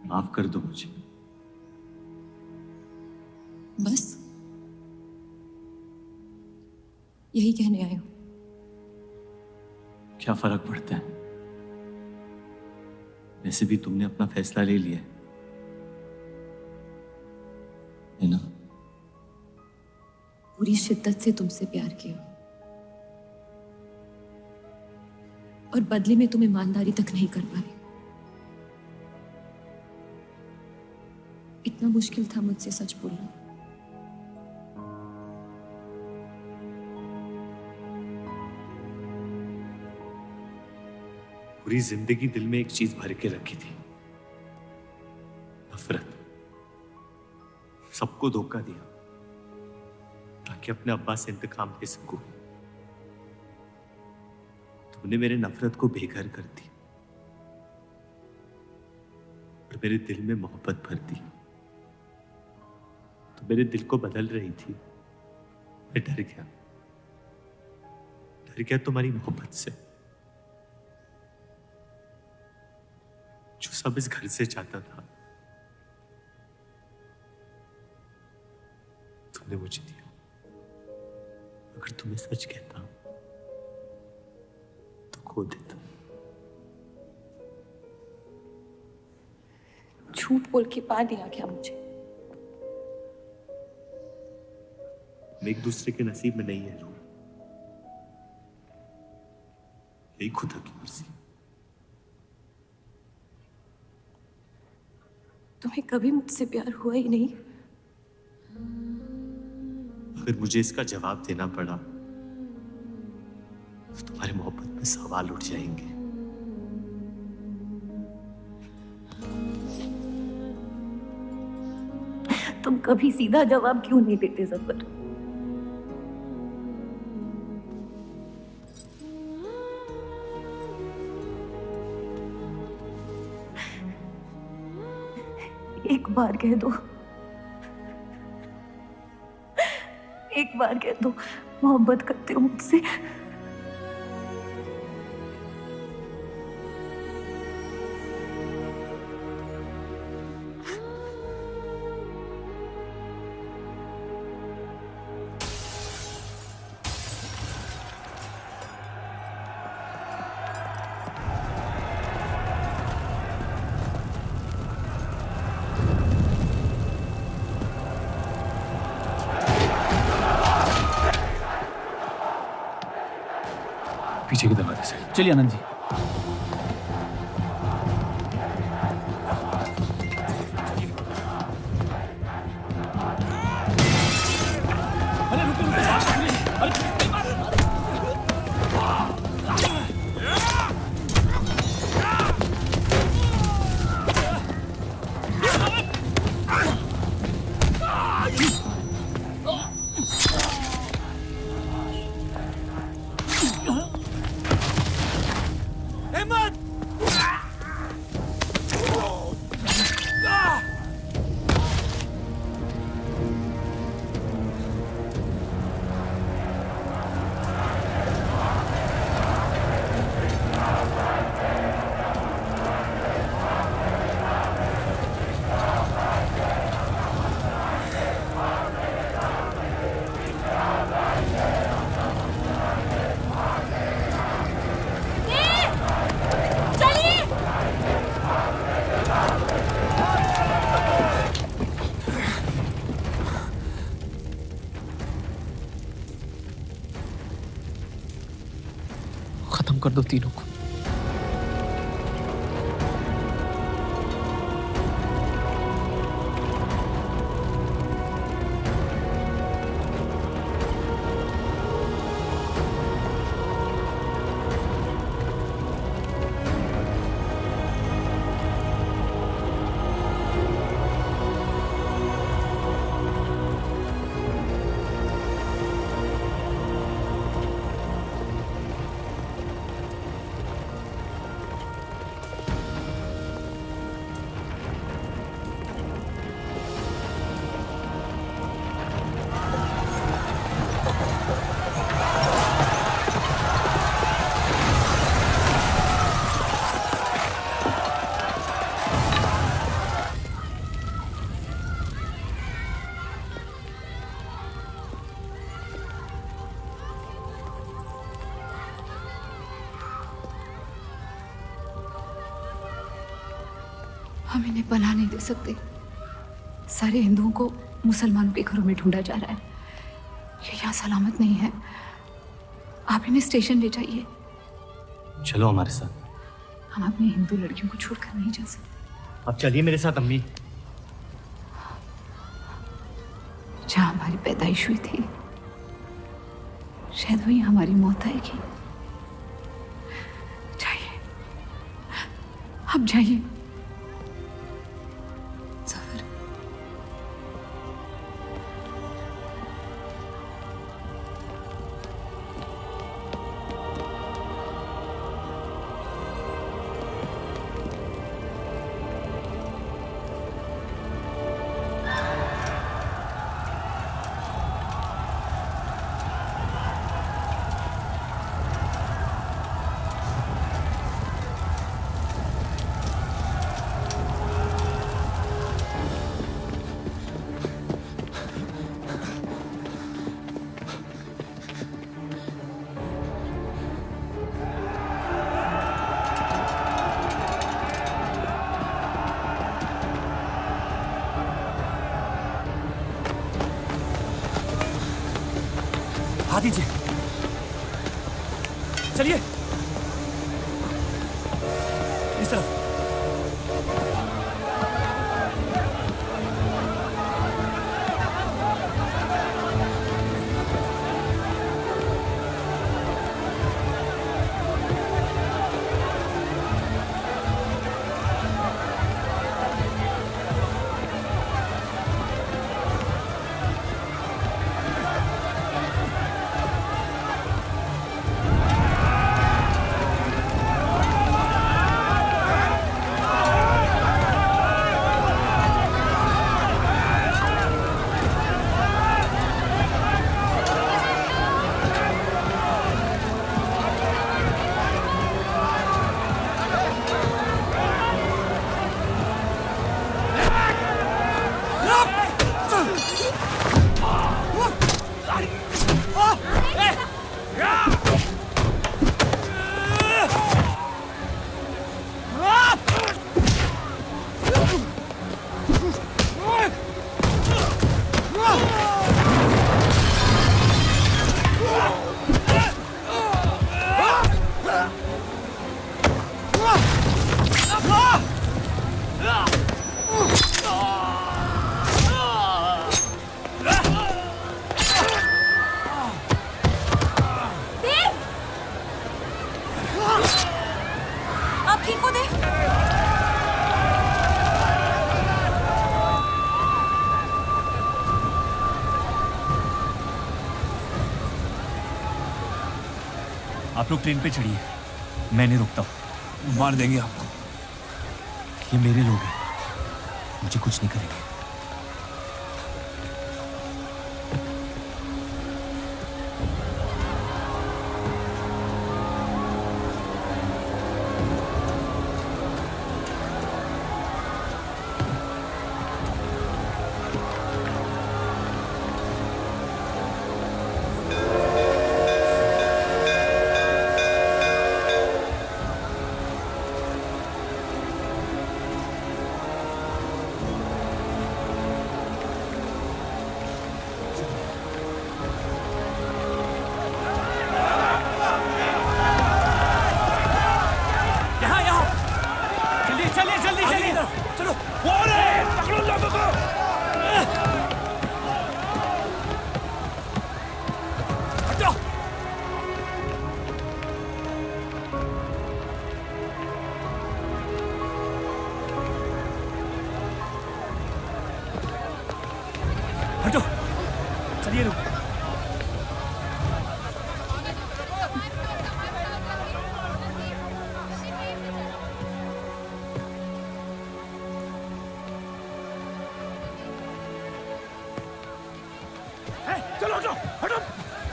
माफ कर दो मुझे। बस यही कहने आए हो? क्या फर्क पड़ता है, वैसे भी तुमने अपना फैसला ले लिया है ना? पूरी शिद्दत से तुमसे प्यार किया, और बदले में तुम ईमानदारी तक नहीं कर पाए। इतना मुश्किल था मुझसे सच बोलना। पूरी जिंदगी दिल में एक चीज भर के रखी थी, नफरत। सबको धोखा दिया ताकि अपने अब्बा से इंतकाम ले सकूं। तुमने मेरे नफरत को बेघर कर दी और मेरे दिल में मोहब्बत भर दी। तो मेरे दिल को बदल रही थी, मैं डर गया तुम्हारी मोहब्बत से, जो सब इस घर से चाहता था तुमने मुझे दिया। अगर तुम्हें सच कहता तो खो देता। झूठ बोल के पा लिया क्या मुझे? हम एक दूसरे के नसीब में नहीं है रूह। यही खुदा की मर्जी। तुम्हें कभी मुझसे प्यार हुआ ही नहीं। अगर मुझे इसका जवाब देना पड़ा तो तुम्हारी मोहब्बत में सवाल उठ जाएंगे। तुम कभी सीधा जवाब क्यों नहीं देते जफर? एक बार कह दो, एक बार कह दो मोहब्बत करते हो मुझसे। पीछे के दरवाजे से। चलिए आनंद जी। खत्म कर दो तीनों को। हम इन्हें पनाह नहीं दे सकते। सारे हिंदुओं को मुसलमानों के घरों में ढूंढा जा रहा है। ये यहाँ सलामत नहीं है। आप इन्हें स्टेशन ले जाइए। चलो हमारे साथ। हम अपनी हिंदू लड़कियों को छोड़कर नहीं जा सकते। आप चलिए मेरे साथ अम्मी। जहाँ हमारी पैदाइश हुई थी शायद वहीं हमारी मौत आएगी। जाइए, आप जाइए। हाथ दीजिए। चलिए। इस तरफ। आप लोग ट्रेन पे चढ़िए, मैं नहीं रुकता हूँ। मार देंगे आपको। ये मेरे लोग हैं, मुझे कुछ नहीं करेंगे। हटो, चलिए रुक। चलो हटो, हटो,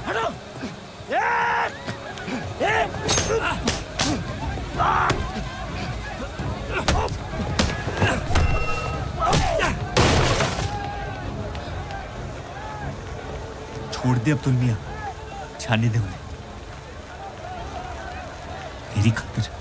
हटो। छोड़ दे अब्दुल मियां, छाने दे उन्हें मेरी खातिर।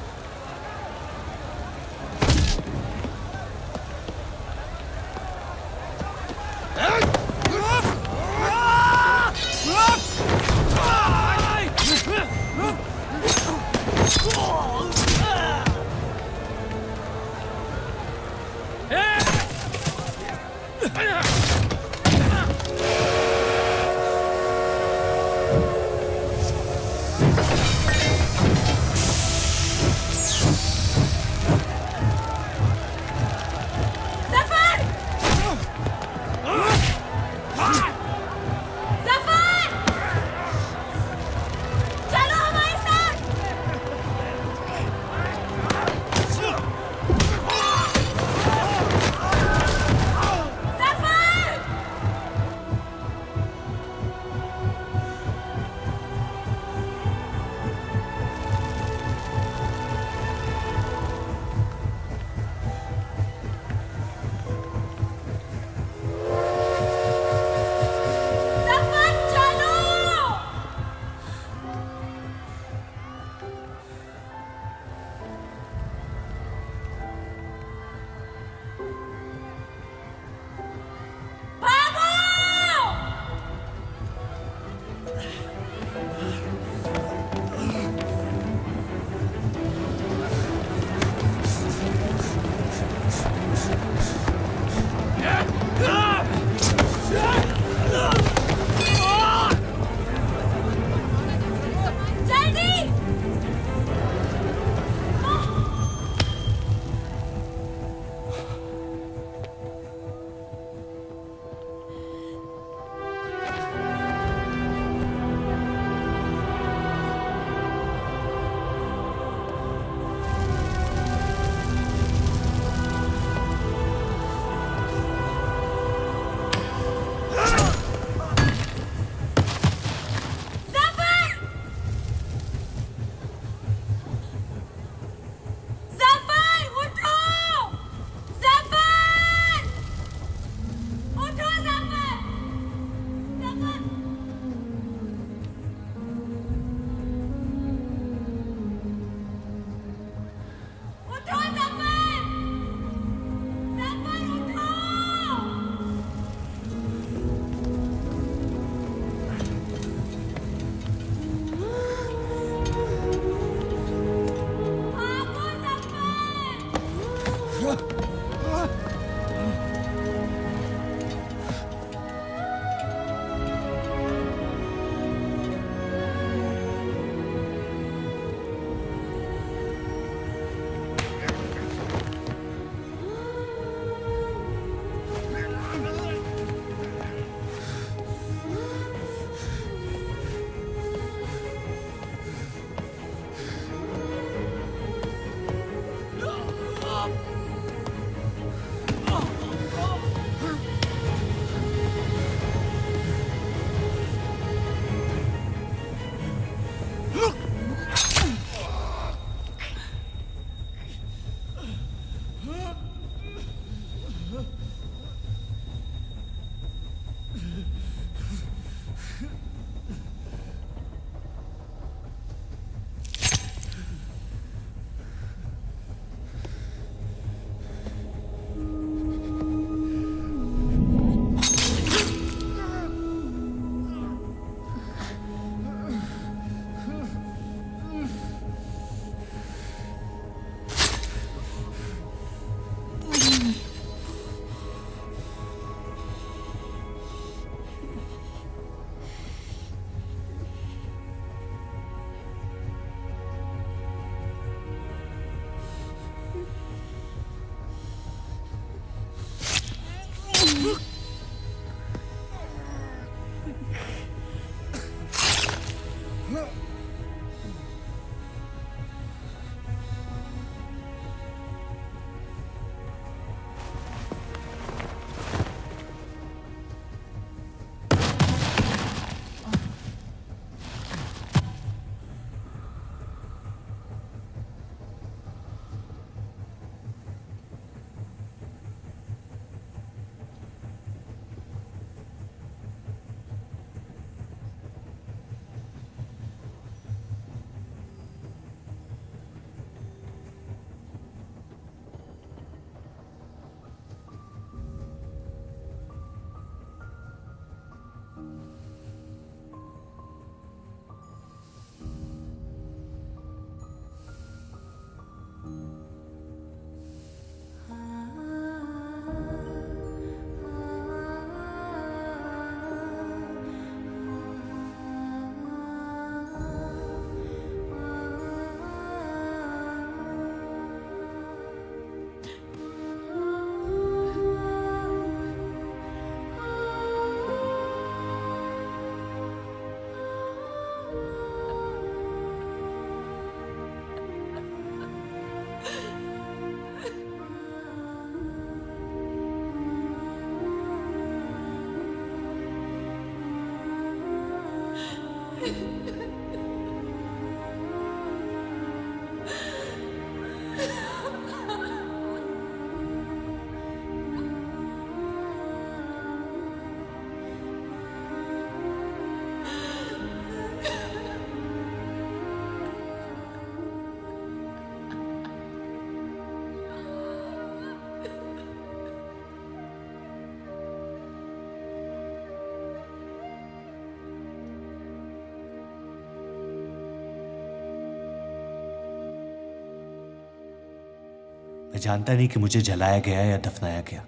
मैं जानता नहीं कि मुझे जलाया गया या दफनाया गया,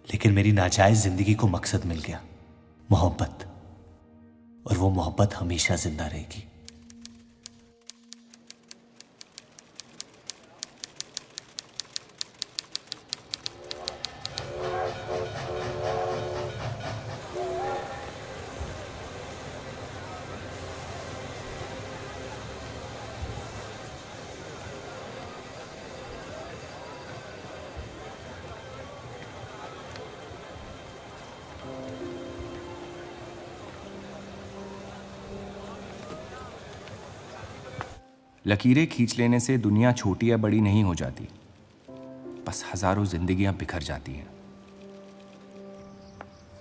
लेकिन मेरी नाजायज जिंदगी को मकसद मिल गया, मोहब्बत। और वो मोहब्बत हमेशा जिंदा रहेगी। लकीरें खींच लेने से दुनिया छोटी या बड़ी नहीं हो जाती, बस हजारों जिंदगियां बिखर जाती हैं।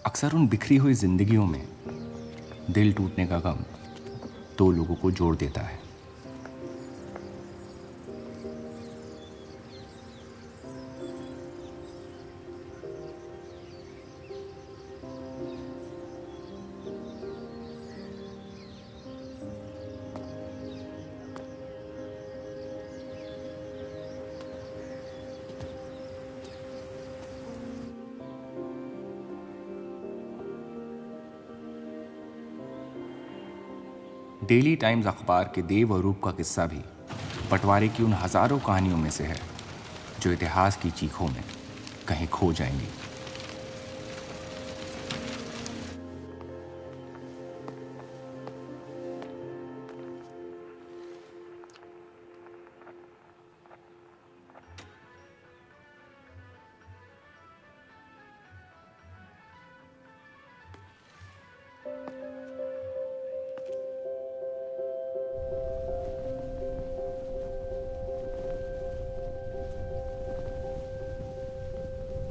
अक्सर उन बिखरी हुई जिंदगियों में दिल टूटने का गम दो लोगों को जोड़ देता है। डेली टाइम्स अखबार के देव और रूप का किस्सा भी बंटवारे की उन हजारों कहानियों में से है जो इतिहास की चीखों में कहीं खो जाएंगी।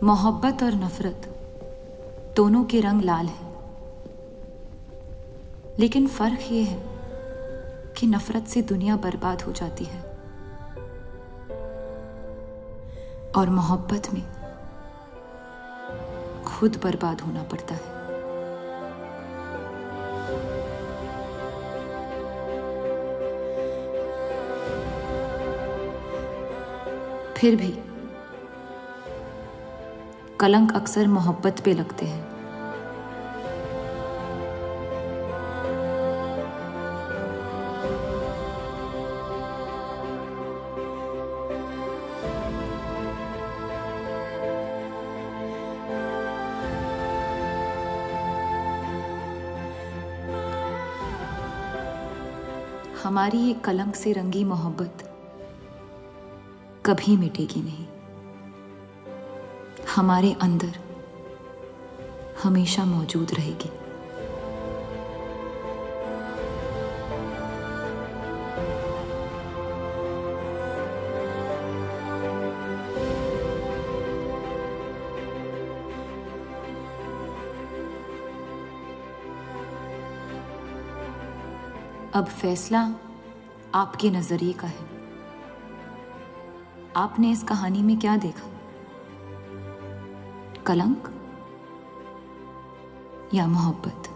मोहब्बत और नफरत दोनों के रंग लाल हैं, लेकिन फर्क ये है कि नफरत से दुनिया बर्बाद हो जाती है और मोहब्बत में खुद बर्बाद होना पड़ता है। फिर भी कलंक अक्सर मोहब्बत पे लगते हैं। हमारी ये कलंक से रंगी मोहब्बत कभी मिटेगी नहीं, हमारे अंदर हमेशा मौजूद रहेगी। अब फैसला आपके नजरिए का है। आपने इस कहानी में क्या देखा? कलंक या मोहब्बत?